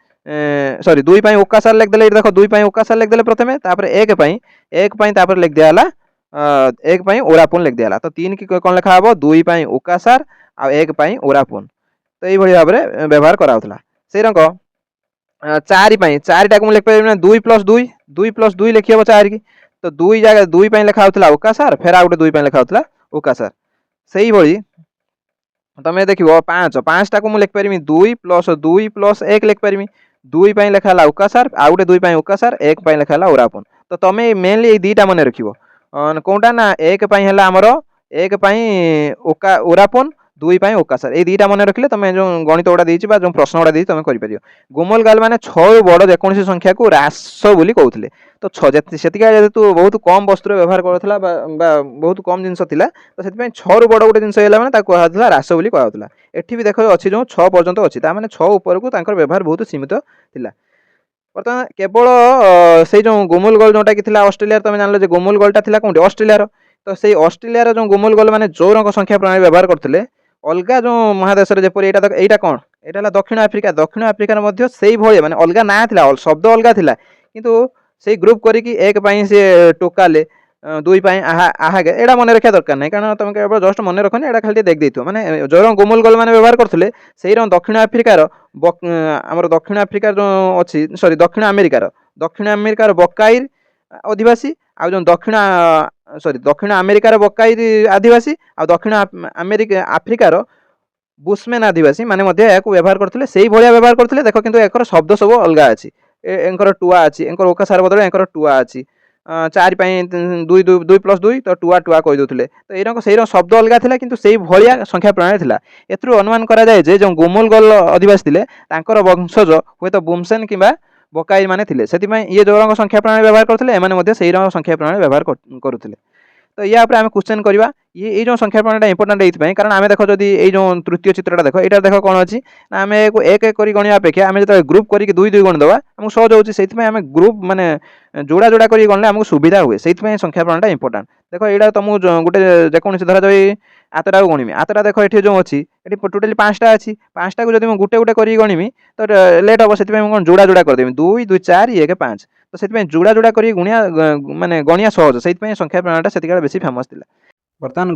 S1: सॉरी 2 पाई उका सार लिख देले देखो 2 पाई उका सार लिख देले प्रथमे तापर 1 पाई तापर लिख दियाला 1 पाई ओरापुन लिख दियाला तो 3 की कोन लिखा हबो 2 पाई उका सार आ 1 पाई ओरापुन तो एई भली भाबरे व्यवहार करा होतला से रंग 4 पाई 4 टा को लिख परिबे ना 2 + 2 2 + 2 लिखिबो 4 की तो 2 जगह 2 पाई लिखा होतला उका सार फेर आ गुटे 2 पाई लिखा होतला उका सार सेई भली तमे देखिबो 5 5 टा को मु लिख परिमी 2 + 2 + 1 लिख परिमी 2 पाई लिखा हला उका सार आ गुटे 2 पाई उका सार 1 पाई लिखा हला ओरापुन तो तमे मेनली ए दीटा मने रखिबो कोनटा ना 1 पाई हला हमरो 1 पाई उका ओरापुन 2 पाई उका सार ए दीटा मने रखिले तमे जो गणित ओडा देछि बा जो प्रश्न ओडा देछि तमे करि परियो गुमल गाल माने 6 रु बड़ जेकोनसी संख्या को रास बोली कहउथिले तो 6 सेतिका जेतु बहुत कम वस्तु व्यवहार करथला बा बहुत कम जिंस थिला तो सेति पई 6 रु बड़ गुटे जिंस हेला माने ता कहथला रास बोली कहउथला एठी भी देखो अछि जो 6 पर्यंत अछि ता माने 6 ऊपर को तांकर व्यवहार बहुत सीमित थिला वर्तमान केवल से जो गुमुल गोल जोटा कि थिला ऑस्ट्रेलिया तुम जानलो जे गुमुल गोलटा थिला कोंडी ऑस्ट्रेलिया रो तो से ऑस्ट्रेलिया रो जो गुमुल गोल माने जो रंग संख्या प्रणाली व्यवहार करथिले अलगा जो महादेश रे जेपरि एटा कोन एटा ला दक्षिण अफ्रिका मध्ये सेही भळे माने अलगा ना थिला शब्द अलगा थिला किंतु सेही ग्रुप करी कि एक पई से टोकाले 2 पई आहा एटा मने रखा दरकार नै कारण तुम केवल जस्ट मने रखनी एटा खाली देख देइथो माने जो रंग गुमुल गोल माने व्यवहार करथिले सेही रंग दक्षिण अफ्रिका रो हमर दक्षिण अफ्रिका जो अछि सॉरी दक्षिण अमेरिका रो बकाई आदिवासी आ जो दक्षिण अमेरिका रो बकाई आदिवासी आ दक्षिण अफ्रिका रो बुशमैन आदिवासी माने मध्ये याको व्यवहार करथिले सेही भलिया व्यवहार करथिले देखो किंतु एकर शब्द सब अलगा अछि एंकर टुआ अछि एंकर ओका सार बदले एंकर टुआ अछि 4 पई 2 2 + 2 तो टुआ कहि दोथिले तो एरंक सेही रो शब्द अलगा थिला किंतु सेही भलिया संख्या प्रणाली थिला एथरु अनुमान करा जाय जे जो गुमुल गोल आदिवासी थिले तांकर वंशज होय तो बुमसेन किबा बकाई माने थिले सेति पई ये जो रंग संख्या प्रणाली व्यवहार करथिले एमाने मध्ये सेही रंग संख्या प्रणाली व्यवहार करुथिले तो या ऊपर आम क्वेश्चन करवा ये जो संख्या प्रणाली इंपोर्टेंट ये कारण आम देख जदि ये तृतीय चित्रटा देख यहाँ देख कौन अच्छी ना आम एक एक गणिया अपेक्षा आम जो ग्रुप करके 2 2 गणिदेवा आमको सहज होती से आम ग्रुप माने जोड़ा जोड़ा कर गणले आमको सुविधा हुए से संख्या प्रणाली इंपोर्टेंट देख यहाँ तुमको गोटे जेकोसी धर जो आतटा को गणिमी आतटा देख ये जो अच्छी ये टोटाली 5टा अच्छी 5टा को जब गोटे गोटे कर गणिमी तो लेट हम से जोड़ा जोड़ा करदेवी 2 2 4 1 5 तो से जोड़ा जोड़ा कर गुणिया माने गणिया सहज से संख्या प्रणाली से बेसी फेमस थिला बर्तमान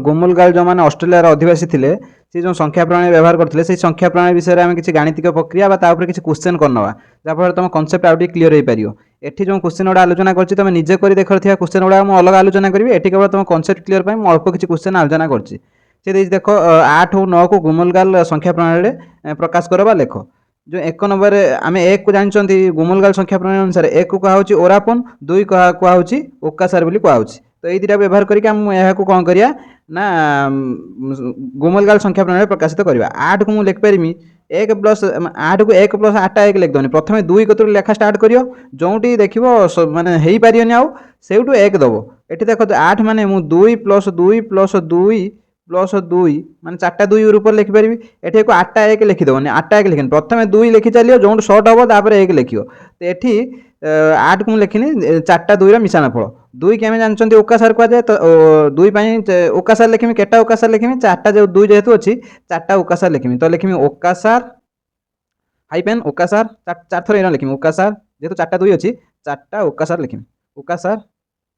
S1: गुमुल गाल जो मैंने ऑस्ट्रेलिया अधिवासी थे से जो संख्या प्रणाली व्यवहार करते से संख्या प्रणाली विषय में किसी गाणितिक प्रक्रिया किसी क्वेश्चन करना जहाँफल तुम कनसेप्ट आउट क्लीयर हो पार एठी जो क्वेश्चन गुड़ा आलोचना कर तुम निजे कर देख क्वेश्चन गुड़ा मुझे अलग आलोचना करी एठी केवल तुम कनसेप्ट क्लीयर पर अल्प किसी क्वेश्चन आलोचना कर देख 8 और 9 को गुमुल गाल संख्या प्रणाली प्रकाश करवा लेख जो 1 नंबर आम 1 को जानते गुमुल गाल संख्या प्रणाली अनुसार 1 को कहुच्छी ओरापन 2 कहुच्छी ओकासार बोली कहुच्छी तो ये दुटा व्यवहार करके कौन करिया ना गुमुल गाल संख्या प्रणाली प्रकाशित करवा 8 को मुझे लिखिपारि 1 प्लस 8 को 1 प्लस 8टा 1 लिखिदेनि प्रथम 2 कतु लेखा स्टार्ट करियो जोटी देखिबो माने हेई पारियोनी आउ सेउटु 1 दबो एठी देखो 8 माने मु 2 + 2 + 2 प्लस 2 माने 4टा 2 ऊपर लिखि पारिबी एठी एको 8टा 1 लिखि देबनी 8टा 1 लिखिन प्रथमे 2 लिखि चलियो जोंट शॉर्ट हबो तापर 1 लिखियो तो एठी 8 को लिखिनी 4टा 2 रा मिशाण फल 2 के हम जानचंती ओकासार को जाय तो 2 पई ओकासार लिखिमी केटा ओकासार लिखिमी 4टा जो 2 जेहेतु अछि 4टा ओकासार लिखिमी तो लिखिमी ओकासार हाइपेन ओकासार 4 थर एना लिखिमी ओकासार जेहेतु 4टा 2 अछि 4टा ओकासार लिखिमी ओकासार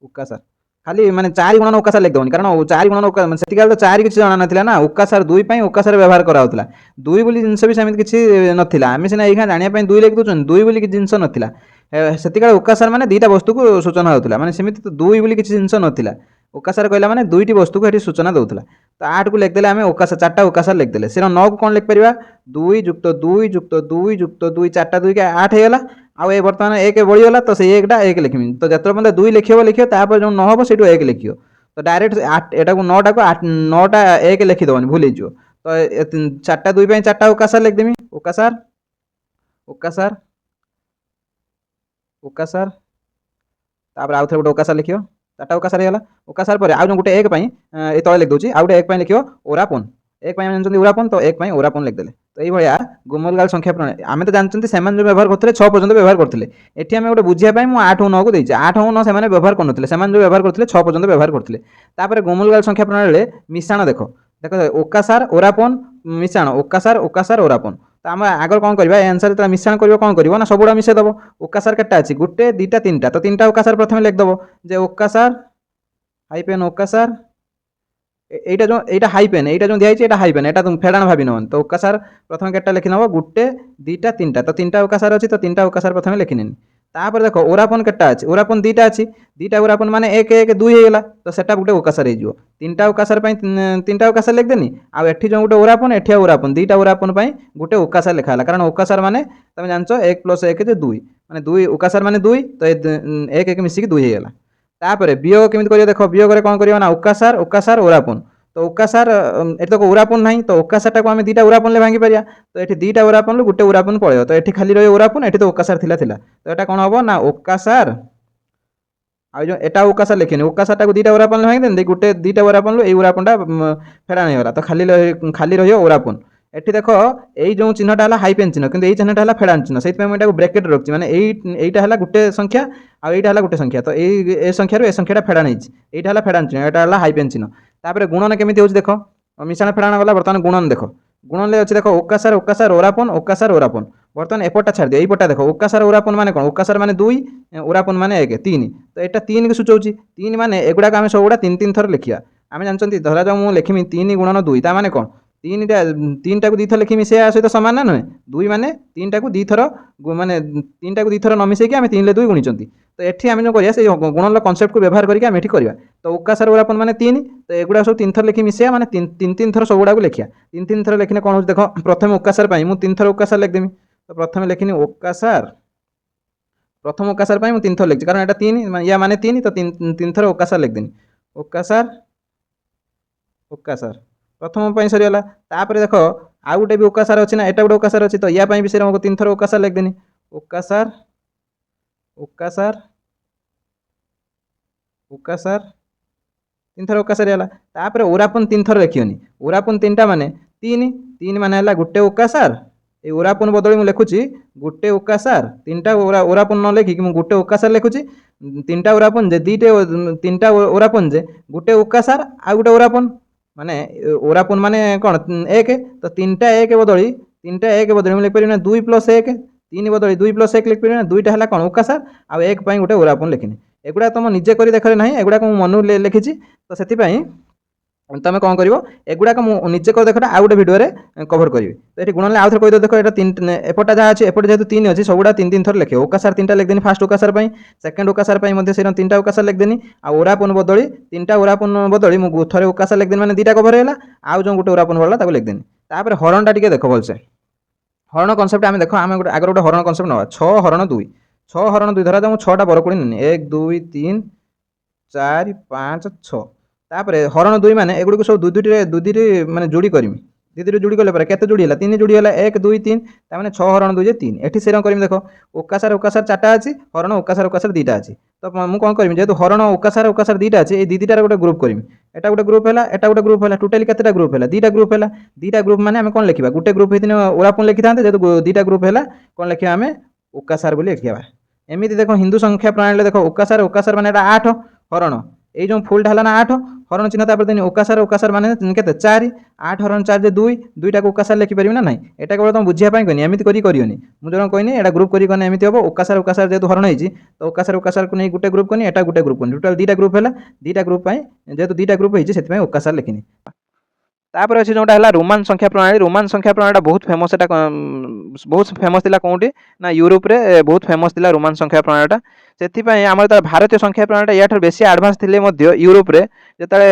S1: ओकासार खाली माने 4 गुणन ओकासार लिख दउनी कारण 4 गुणन ओका माने सेतिकाल तो 4 किछि जाना नथिला ना ओकासार 2 पई ओकासार व्यवहार करा होतला 2 बोली जिंस भी समित किछि नथिला आमे सिना एखा जानिया पई 2 लिख दोछन 2 बोली कि जिंस नथिला सेतिकाल ओकासार माने दीटा वस्तु को सूचना होतला माने समित तो 2 बोली किछि जिंस नथिला ओकासार कहला माने दुईटी वस्तु को एठी सूचना दउतला तो 8 को लिख देले आमे ओकासार 4टा ओकासार लिख देले सिर 9 को कोन लिख परिबा 2 + 2 + 2 + 2 4टा 2 के 8 हे गला आ ए वर्तमान 1 बळी गला तो से 1 टा 1 लिखिमी तो जत्र बंद 2 लिखियो लिखियो तापर जो न होबो सेटो 1 लिखियो तो डायरेक्ट 8 एटा को 9 टा को 8 9 टा 1 लिखि दबनी भूली जो तो 4टा 2 पई 4टा ओकासार लिख देमी ओकासार ओकासार ओकासार तापर आउ थे गोटे ओकासार लिखियो 4टा ओकासार हे गला ओकासार पर आउ जो गोटे 1 पई ए तळे लिख दोची आउ गोटे 1 पई लिखियो ओरापन 1 पई हम जानचंती ओरापन तो 1 पई ओरापन लिख देले तो एई भलिया गुमलगाल संख्या प्रणाली आमे तो जानचंती सेमान जो व्यवहार करथिले 6 पर्यंत व्यवहार करथिले एठी आमे गोटे बुझिया पई मु 8 9 को देइछि 8 9 सेमाने व्यवहार करनथिले सेमान जो व्यवहार करथिले 6 पर्यंत व्यवहार करथिले तापर गुमलगाल संख्या प्रणाली रे मिश्रण देखो देखो ओकासार ओरापन मिश्रण ओकासार ओकासार ओरापन तो आम आगर कौन करवा आंसर तो मिश्रण कर कौन कर ना सबुड़ा मिसे दब ओकासार केटा अच्छी गोटे दुईटा तीन तो तीन ओकासार प्रथम लिखिदेव जे ओकासार हाइपेन ओकासार एटा जो एटा हाइपेन एटा जो दिखाई एटा हाइपेन एटा तुम फेडाण भावी नवन तो ओकासार प्रथम केटा लिखि नब गोटे दुईटा तीन तो तीन ओकासार अच्छी तो तीन ओकासार प्रथम लिखिनी तापर देख ओरापन केटा अच्छी ओरापन दुईटा अच्छी दुईटा ओरापन माने 1 1 2 हो गला तो सेटा गोटे ओकासार हो तीन ओकासार तीन ओकासार लिखदेनी आउ एठी जो गोटे ओरापन एठी ओरापन दुईटा ओरापन गोटे ओकासार लिखा कारण ओकासार माने तुम जानच 1 + 1 2 माने 2 ओकासार माने 2 तो 1 1 मिसिक 2 हो गला तापर वियोग केमिति करियो देखो वियोग रे कोन करियो ना ओकासार ओकासार ओरापन तो ओकासार एठी तो ओरापन नाही तो ओकासार टाको आमे दुईटा ओरापन ले भांगी परिया तो एठी दुईटा ओरापन ले गोटे ओरापन पळेयो तो एठी खाली रहियो ओरापन एठी तो ओकासार थिला तो एटा कोन हबो ना ओकासार आ जो एटा ओकासार लिखिनी ओकासार टाको दुईटा ओरापन ले भांगी देन गोटे दुईटा ओरापन ले एई ओरापनटा फेडा नै होला तो खाली रहियो ओरापन एठी देखो एई जो चिन्हटा हला हाइपेन चिन्ह किंतु एई चिन्हटा हला फेडान चिन्ह सेति मैं एटाको ब्रैकेट रखछि माने एईटा हला गोटे संख्या आ एईटा हला गोटे संख्या तो ए संख्या रो ए संख्याटा फेडान हिच एईटा हला फेडान चिन्ह एटा हला हाइपेन चिन्ह तापर गुणन केमिति होछि देखो मिश्रण फेडान गला बर्तमान गुणन देखो गुणन ले अछि देखो ओकासार ओकासार ओरापन बर्तमान एपटा छाड़ दियो एईपटा देखो ओकासार ओरापन माने कोन ओकासार माने 2 ओरापन माने 1 3 तो एटा 3 के सूचौछि 3 माने एगुडा का हम सबुडा 3 3 थर लिखिया आमे जानचंती धरा जाऊ मु लिखिमी 3 × 2 ता माने कोन 3 टा को 2 थर लिखिमी से सहित सामान ना नुहे 2 माने 3 टा को 2 थर माने 3 टा को 2 थर न मिसेकी आमे 3 ले 2 गुणिचंती तो एठी आमे जो करिया से गुणन कांसेप्ट को व्यवहार करके आमे एठी करबा तो ओकासार ओरापन माने 3 तो एगुडा सब 3 थर लिखि मिसेया माने 3 3 थर सबुडा को लिखिया 3 3 थर लिखिने कोन हो देखो प्रथम ओकासार पई मु 3 थर ओकासार लिख देमी तो प्रथम लिखिनी ओकासार प्रथम ओकासार पई मु 3 थर लिखछि कारण एटा 3 या माने 3 तो 3 थर ओकासार लिख देनी ओकासार ओकासार प्रथम पई सरी गला तापर देखो आ गुटे भी ओकासार अछि ना एटा गुटे ओकासार अछि तो या पई भी से हमको 3 थर ओकासार लिख देनी ओकासार ओकासार ओकासार 3 थर ओकासार गला तापर ओरापन 3 थर लिखियोनी ओरापन 3टा माने 3 माने हला गुटे ओकासार ए ओरापन बदली मु लिखुची गुटे ओकासार 3टा ओरापन न लिखि कि मु गुटे ओकासार लिखुची 3टा ओरापन जे 3टा ओरापन जे गुटे ओकासार आ गुटे ओरापन माने ओरापन माने कोन 1 तो 3टा 1 बदली मु लिख परिना 2 + 1 3 बदली 2 + 1 लिख परिना 2टा हला कोन ओकासार आ 1 पई गुटे ओरापन लिखिनी एगुडा तुम निजे करी देखले नाही एगुडा को मनु लिखिची तो सेति पई तुम कौन कर एगुड़ा निजे कर देखा आउ गोटे भिडियो कभर करी तो ये गुण आउ थे कहीदे देख ये एपटा जहाँ अच्छे एपटे जेहतु 3 अच्छी सबुड़ा 3 3 थर लिखे ओकासार 3टा लिखदेनी फास्ट ओकासार सेकेंड ओकासार से 3टा ओकासार लिखदेनी आ ओरापन बदली 3टा ओरापन बदली मुझे थे ओकासार लिखदेनी मैंने 2टा कभर है आउ जो गोटे ओरापन बढ़ला लिखदेनी तापर हरणटा टी देख भलसे हरण कनसेप्ट आम देख आम आगे गोटे हरण कनसेप्ट ना 6 हरण 2 6 हरण 2 धरा जाऊँ 6टा बरकोड़ी नहीं 1 2 3 4 5 6 तापर हरण 2 माने एगुड़ी को सब दुई माने जोड़ी करमी दीदी जोड़ी गले पर केते जोड़ी है 3 जोड़ी है 1 2 3 तार 6 हरण 2 3 एठी से करमी देख ओकासार चार्टा अच्छी हरण ओकासार दुईटा अच्छी तो मुझे कौन करमी जेहेतु हरण ओकासार दुईटा अच्छी ये दीटार गोटे ग्रुप करमी एटा गोटे ग्रुप है एटा गोटे ग्रुप है टोटाली केतेटा ग्रुप है दीटा ग्रुप है दीटा ग्रुप माने आम कौन लिखा गोटे ग्रुप होती ओरापुन लिखी था जेहतु दीटा ग्रुप है कौन लिखा आम ओकासार बोली लिखा एमती देख हिंदू संख्या प्रणाली देख ओकासार माने 8 हरण ये जो फुलटा है ना 8 हरण चिन्ह तापर दिन ओकासार माने केते 4 8 हरण 4 2 दुईटा ओकासार लिखिपारि ना ना एटा केवल तुम बुझापी कहनी एमती करियो मुझे जो कहनी एटा ग्रुप करी एमती हम ओकासार जेहतु हरण होती तो ओकासार को नहीं गोटे ग्रुप करनी एटा गोटे ग्रुप करनी टोटाल दुईटा ग्रुप है दुईटा ग्रुप जेहतु दुईटा ग्रुप होती से ओकासार लिखिनी तापर अच्छे जोटा है रोमान संख्या प्रणाली बहुत फेमस एटा बहुत फेमस थिला कोउटी ना यूरोप रे बहुत फेमस थिला रोमान संख्या प्रणालीटा से आम भारतीय संख्या प्रणालीटा या बेसी एडवांस थिले मध्य यूरोप रे जेतले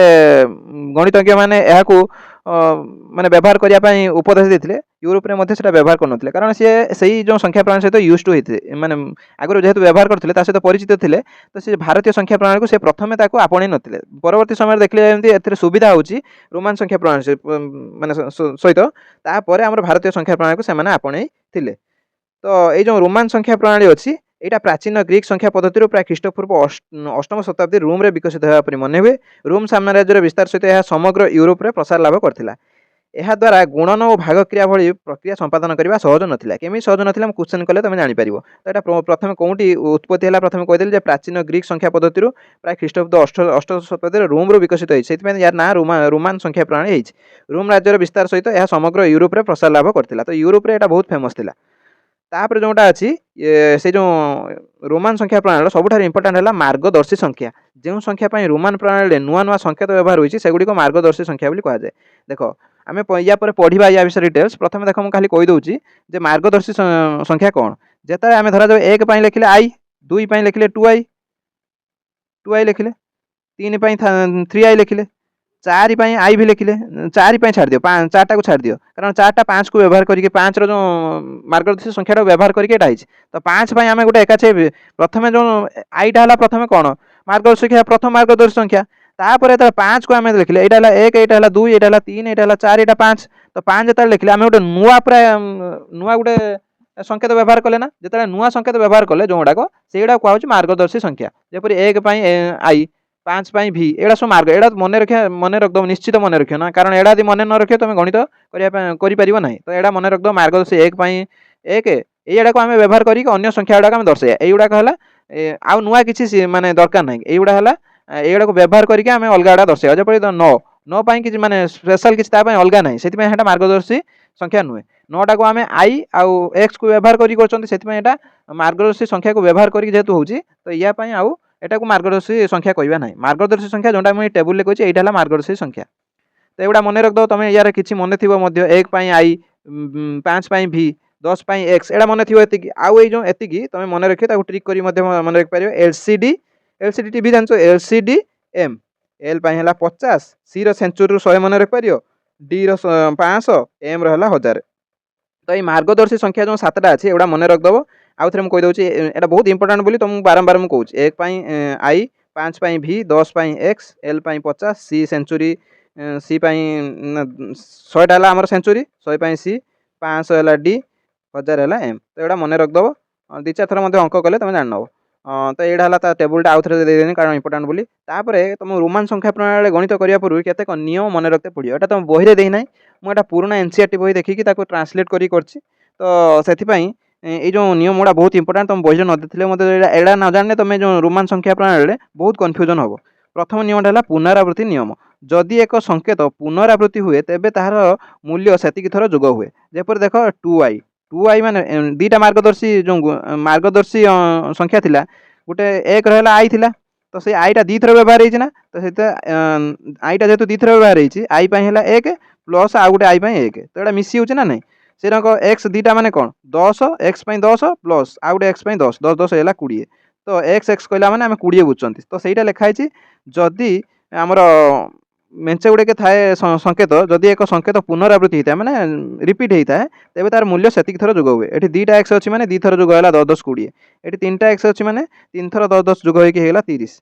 S1: गणितज्ञ माने एहाकू माने व्यवहार करने उपदेश देते यूरोप रे मध्य सेटा व्यवहार करनथिले कारण सी सही जो संख्या प्रणाली सहित यूज टू होते माने आगुरी जेहेतु व्यवहार करते सहित परिचित थे तो सी भारतीय संख्या प्रणाली को से प्रथमे आपणे नथिले परवर्ती समय देखले एमती एथिरे सुविधा होची रोमान संख्या प्रणाली माने सहित तापर आम भारतीय संख्या प्रणाली को से आपणे थिले तो ये जो रोमान संख्या प्रणाली अच्छी यहाँ प्राचीन ग्रीक संख्या पद्धति प्राय ख्रीष्टपूर्व अष्टम शताब्दी रोम रे विकसित होगा मन हुए रोम साम्राज्यर विस्तार सहित यह समग्र यूरोप रे प्रसार लाभ करथिला ଏହା ଦ୍ୱାରା ଗୁଣନ ଓ ଭାଗ କ୍ରିୟା ଭଳି ପ୍ରକ୍ରିୟା ସମ୍ପାଦନ କରିବା ସହଜ ନଥିଲା କେମିତି ସହଜ ନଥିଲା ମୁଁ କ୍ୱେଶ୍ଚନ୍ କଲେ ତମେ ଜାଣିପାରିବ ତ ଏଇଟା ପ୍ରଥମେ କେଉଁଠି ଉତ୍ପତ୍ତି ହେଲା ପ୍ରଥମେ କହିଦେଲି ଯେ ପ୍ରାଚୀନ ଗ୍ରୀକ୍ ସଂଖ୍ୟା ପଦ୍ଧତିରୁ ପ୍ରାୟ ଖ୍ରୀଷ୍ଟପୂର୍ବ ଅଷ୍ଟମ ଶତାବ୍ଦୀରେ ରୋମରୁ ବିକଶିତ ହୋଇଛି ସେଥିପାଇଁ ୟାର ନାଁ ରୋମାନ ସଂଖ୍ୟା ପ୍ରଣାଳୀ ହେଇଛି ରୋମ ରାଜ୍ୟର ବିସ୍ତାର ସହିତ ଏହା ସମଗ୍ର ୟୁରୋପରେ ପ୍ରସାର ଲାଭ କରିଥିଲା ତ ୟୁରୋପରେ ଏଇଟା ବହୁତ ଫେମସ୍ ଥିଲା तापर जोटा अच्छी से जो रोमान संख्या प्रणाली सबुठ इंपोर्टाट है मार्गदर्शी संख्या जो संख्या रोमान प्रणाली नुआ नुआ संकेत व्यवहार होती सेगुड़ी मार्गदर्शी संख्या कहुए देख आम या पढ़ा या विषय डिटेल्स प्रथम देख मुझे खाली कहीदे जे मार्गदर्शी संख्या कौन जिते आम धरा जाए 1 लिखिले आई 2 लिखिले 2i लिखिले 3 लिखिले 4 आई भी लिखिले 4 छाड़ दियो 4टा को छाड़ दियो कारण 4टा 5 को व्यवहार करके 5 रो जो मार्गदर्शी संख्या व्यवहार करके एटा हिच तो 5 आम गोटे एकाचे प्रथम जो आईटा है प्रथम कौन मार्गदर्शी संख्या प्रथम मार्गदर्शी संख्या तापर 5 को आम लिखिले एटा 1 एटा 2 एटा 3 एटा 4 एटा 5 तो 5 जो लिखिले आम गोटे नुआ पूरा नुआ गोटे संकेत व्यवहार कले ना जो नुआ संकेत व्यवहार कले जो गुड़ाक से कहूँ मार्गदर्शी संख्या जपरी 1 आई 5 भी एड़ा सब मार्ग एड़ा मन रखद निश्चित मन रख ना कारण एड़ा यदि मन न रख तुम गणित कर ना तो एड़ा मन रखद मार्गदर्शी 1 को आम व्यवहार कर संख्या गुड़ाक दर्शाइया युवाक है आउ नुआ कि माने दरकार ना युवा है युवा को व्यवहार करके आम अलग गुड़ा दर्शाइया जपरी 9 कि माने स्पेशल किसी अलग ना से मार्गदर्शी संख्या नुहे 9टा को आम आई आउ एक्स को व्यवहार कर मार्गदर्शी संख्या को व्यवहार करके जेहेतु होची तो या आउ एटा को मार्गदर्शी संख्या कहवा ना मार्गदर्शी संख्या जोटा मुझे टेबुल कही यहाँ मार्गदर्शी संख्या तो एगुड़ा मन रखद तुम यार कि मन थी 1 आई 5 भी 10 एक्स एटा मन थी आउ जो एति तुम मन रखिए ट्रिक कर मन रखिपार एलसीडी टीवी जान एलसीडी एम एल है 50 सी रेंचुरी 100 मन रखिपार डी 500 एम रहा 1000 तो ये मार्गदर्शी संख्या जो 7टा अच्छी एगुड़ा मन रखदेव आउ थे मुझे कहीदे यहाँ बहुत इंपोर्टाट बोली तुमको बारंबार मुझे कहूँ 1 आई 5 भी 10 एक्स एल 50 सी सेंचुरी सी 100टा है आम सेंचुरी 100 सी 500 है डी 1000 है एम तो यहाँ मन रखदेव 2-4 थर अंक कले तुम जान तो यहाँ है टेबुलटा आउ थे देदेनी कारण इंपोर्टाट बोली तुम रोमान संख्या प्रणाली गणित करने पूर्व केतेक नियम मन रखते पड़ो यहाँ तुम बही दे ना मुझे पुराना एनसीईआरटी बही देखिकी ट्रांसलेट कर तो से ये जो नियम गुड़ा बहुत इंपोर्टाट तुम बही न देते मतलब एड़ा न जाने तुम जो रोमान संख्या प्रणाली बहुत कन्फ्यूजन हम प्रथम नियमटा है पुनरावृत्ति नियम जदि एक संकेत पुनरावृत्ति हुए तेज तार मूल्य से थर जोग हुए जपर देख 2i माने 2टा मार्गदर्शी जो मार्गदर्शी संख्या थिला गोटे 1 रहा आई थिला तो से आईटा 2 थर व्यवहार होना तो से आईटा जेहतु 2 थर व्यवहार होती आई है 1 प्लस आउ गोटे आई 1 तो यहाँ मिसी होना ना से एक्स 2टा माने कौन 10 एक्स 10 प्लस आउ गोटे एक्स 10 10 10 है 20 तो एक्स कहला माने आम 20 बुझुं तो सहीटा लिखाई जदि आमर मेंचे गुड़े थाए संकेत जदि एक संकेत पुनरावृत्ति होता है माने रिपीट होता है तेज तार मूल्य से थर जोग हुए ये 2टा एक्स अच्छी 2 थर जोग है 10 10 20 ये 3टा एक्स अच्छी 3 थर 10 10 जोग होगा 30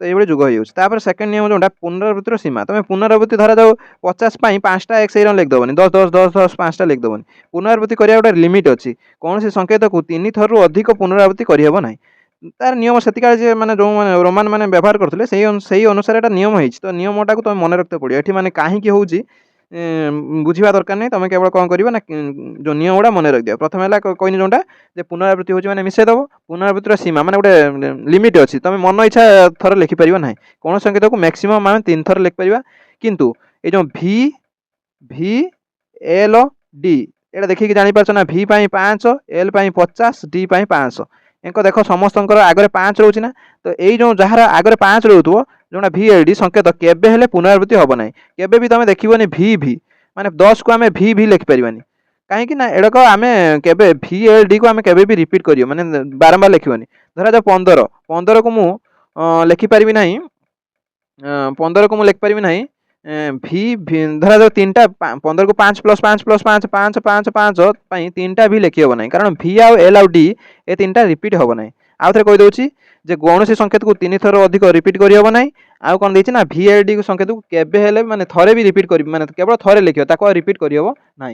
S1: तो ये जुग हो सेकेंड नियम जोटा पुनरावृत्तिर सीमा तुम पुनरावृत्ति धरा जाऊ 50 5टा एक्स ये लिखिदेवनी 10 10 10 10 5टा लिखिदेवनी पुनरावृत्ति करा गोटे लिमिट अच्छी कौन से संकेत को 3 थर अधिक पुनरावृत्ति करहब ना तार नियम से मैंने जो मैंने रोमान मैंने व्यवहार करते से अनुसार एटा नियम हो तो नियमटा को तुम मन रखते पड़ो ये मैंने कहीं हूँ बुझा दरकार नहीं तुम केवल कौन कर जो नियम गुड़ा मन रखिद प्रथम है कहनी जोटा पुनरावृत्ति होची माने मिसेदेव पुनरावृत्तिर सीमा माने गोटे लिमिट अच्छी तुम मन इच्छा थर लिखिपर ना कौन संकेत को मैक्सिमम आम 3 थर लिखिपर किंतु ये जो भि भि एल डी ये देखिए जापर ना भि 5 एल 50 डी 500 एक देख समस्त आगे 5 रोचे ना तो यही जो जार आगे 5 रोथो जोटा भि एल डी संकेत केबे पुनरावृत्ति हम ना केबे भी तुम देखोनी भि भि माने 10 को आम भि भि लिखिपारानी कहीं एड़क आम के भि एल डी को आम के रिपीट कर माने बारंबार लिखनी धरा जाओ 15 15 को मु लिखिपारि ना 15 को मुझे लिखिपारि ना भि धरा जाओ 3टा 15 को 5 + 5 + 5 5 5 5 3टा भी लिखी हम ना कारण भि आउ एल आउ डी ये 3टा रिपीट हम ना आउ थे कहीदे जे कौन संकेत को 3 थर अधिक रिपीट करहब ना आउ कौन देती ना भि एल डी संकेत को केबे माने थरे भी रिपीट कर माने केवल थरे लिखियो ताको रिपीट करहब ना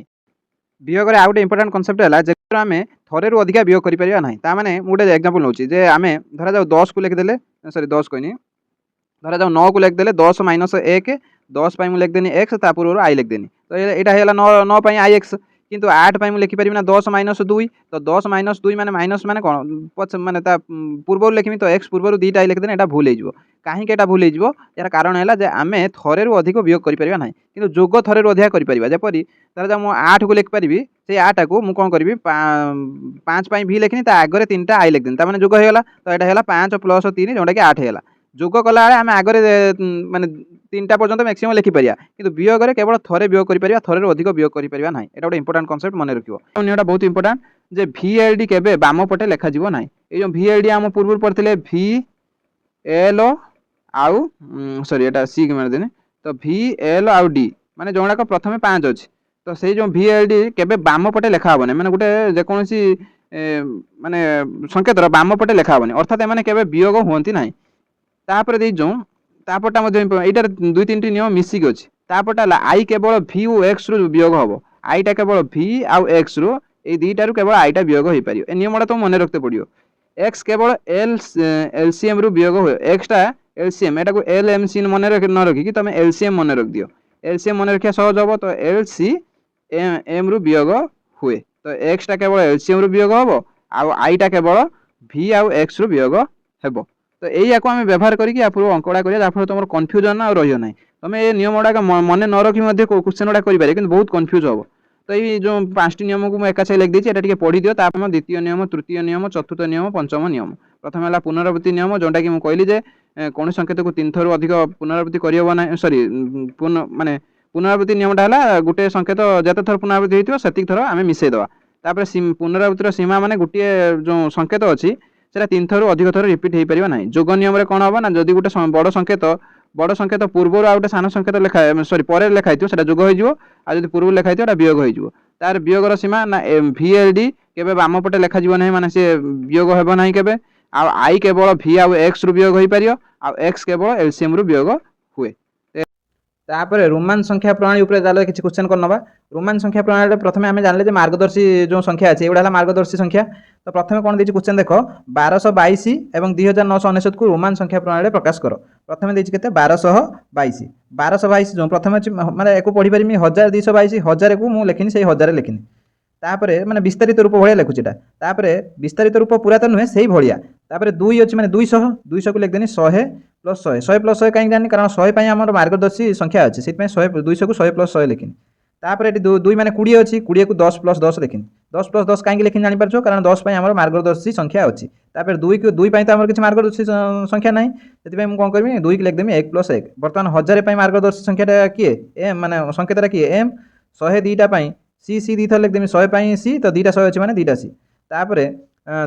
S1: वियोग आउ गोटे इंपोर्टाट कनसेप्ट है जो आम थरे अधिक वियोग करें ना ताने गोटे एक्जामपल नौ आम धरा जाओ 10 को लिखिदेले सरी 10 कहनी धरा जाओ 9 को लिखिदेले 10 - 1 10 मुझे लिखदेनी एक्स पूर्व आई लिखदेनी तो यहाँ 9 आई एक्स किंतु 8 मुझे लिखिपारि ना 10 - 2 तो 10 - 2 माने माइनस माने कौन पच माने पूर्व लिखी तो एक्स पूर्व 2टा लिखदेनी यहाँ भूल हो कहीं भूल हो यार कारण है आम थरे अधिक वियोग करें ना कि जोग थरे अधिक करें जपरी धरा जाओ मुझे 8 को लिखिपारि से 8 को मुझे कौन करी 5 भी लिखनी आगे 3टा आई लिखदेनी मैंने जोग होगा तो यहाँ है 5 + 3 जोटा कि 8 है जोग कला आम आगे माने 3टा पर्यंत मैक्सिमम लिखिपर कि वियोग केवल थरे वियोग कर थरे अधिक वियोग करें ना ये गोटे इंपोर्टाट कनसेप्ट मन रखियो नियमटा बहुत इंपोर्टाट जे भि एल डी केबे बाम पटे लिखा जीवो ना ये जो भि एल डी आम पूर्व पढ़ते भि एल आउ सॉरी एटा सी मारदेने तो भि एल आउ डी माने जोड़ाक प्रथम 5 अच्छी तो से जो भि एल डी केबे बाम पटे लिखा हेनी माने गोटे जेकोसी माने संकेत बाम पटे लिखा हेनी अर्थात एमाने केबे वियोग होती ना तापर दे जो तापरटा यहाँ 2-3टी नियम मिसिक अच्छी तापरटा आई केवल भि और एक्स रु वियोग हम आईटा केवल भि आउ एक्स रु ये दुईटारू केवल आईटा वियोग हो पार नियमटा तुम मन रखते पड़ो एक्स केवल एलसीएम रु वियोग हुए एक्सटा एलसीएम एटा को एल एम सी मन न रखिकी तुम एलसीएम मन रख दियो एलसीएम मन रखा सहज हम तो एल सी एम रु वियोग हुए तो एक्सटा केवल एलसीएम रु वियोग हम आउ आईटा केवल भि आउ एक्स रु वियोग हेब तो यही को आम व्यवहार करके पूर्व अंकड़ा करिया जहाँ तुम कन्फ्यूजन आ रही ना तुम ये नियम गुड़ाक मन न रखी क्वेश्चन गुड़ा करें कि बहुत कन्फ्यूज हम तो ये जो 5टी नियम को एका साथ लिख देती है पढ़ी दियो द्वितीय नियम तृतीय नियम चतुर्थ नियम पंचम नियम प्रथम है पुनरावृत्ति नियम जोटा कि मुझे कहली कौन संकेत को 3 थर अधिक पुनरावृत्ति करहब ना सॉरी माने पुनरावृत्ति नियमटा है गोटे संकेत जिते थर पुनरावृत्ति होती से थर आम मिसेदेवा पुनरावृत्तिर सीमा माने गोटे जो संकेत अच्छी से 3 थर अधिक थर रिपीट हो पार ना जोग नियम कौन हम ना जदि गोटे बड़ संकेत पूर्व आ गोटे सान संकेत लिखा सॉरी पर लिखाई से जोग हो पूर्व लिखाई वियोग हो तार वियोगर सीमा ना भि एल डी केबे बाम पटे लिखा ना माने से वियोग हेब ना केबे आई केवल भि आउ एक्स रु वियोग हो पार आ एक्स केवल एलसीएम रु वियोग हुए तापर रोमान संख्या प्रणाली उपरे किसी क्वेश्चन कर नवा रोमान संख्या प्रणाली प्रथम आम जानले मार्गदर्शी जो संख्या अच्छी एगुड़ा मार्गदर्शी संख्या तो प्रथम कौन देती क्वेश्चन देख 1222 और 2999 को रोमान संख्या प्रणाली प्रकाश कर प्रथम देती के 1222 1222 जो प्रथम अच्छी माने एक पढ़ी पारि 1222 1000 को मुझे लिखनी से 1000 लिखनी तापर माने विस्तारित रूप भाया लिखुचीटा तापर विस्तारित रूप पूरा तो नुहे से भाया तापर 2 अच्छी माने 200 200 को लिखदेनी 100 + 100 100 + 100 कहीं जानी कारण 100 आम मार्गदर्शी संख्या अच्छी से 100 200 को 100 + 100 लिखनी तापर ये 2 माने 20 अच्छी 20 को 10 + 10 लिखनी 10 + 10 कहीं लिखनी जापर कारण 10 आम मार्गदर्शी संख्या अच्छी तापर 2 को 2 तो आम किसी मार्गदर्शी संख्या ना से मुझे कौन करी 2 को लिखदेमी 1 + 1 बर्तमान 1000 मार्गदर्शी संख्याटा किए एम माने संकेतटा किए एम 100 2टा सी सी 2 थर लिखदेमी 100 सी तो 2टा 100 अच्छी माने 2टा सी तापर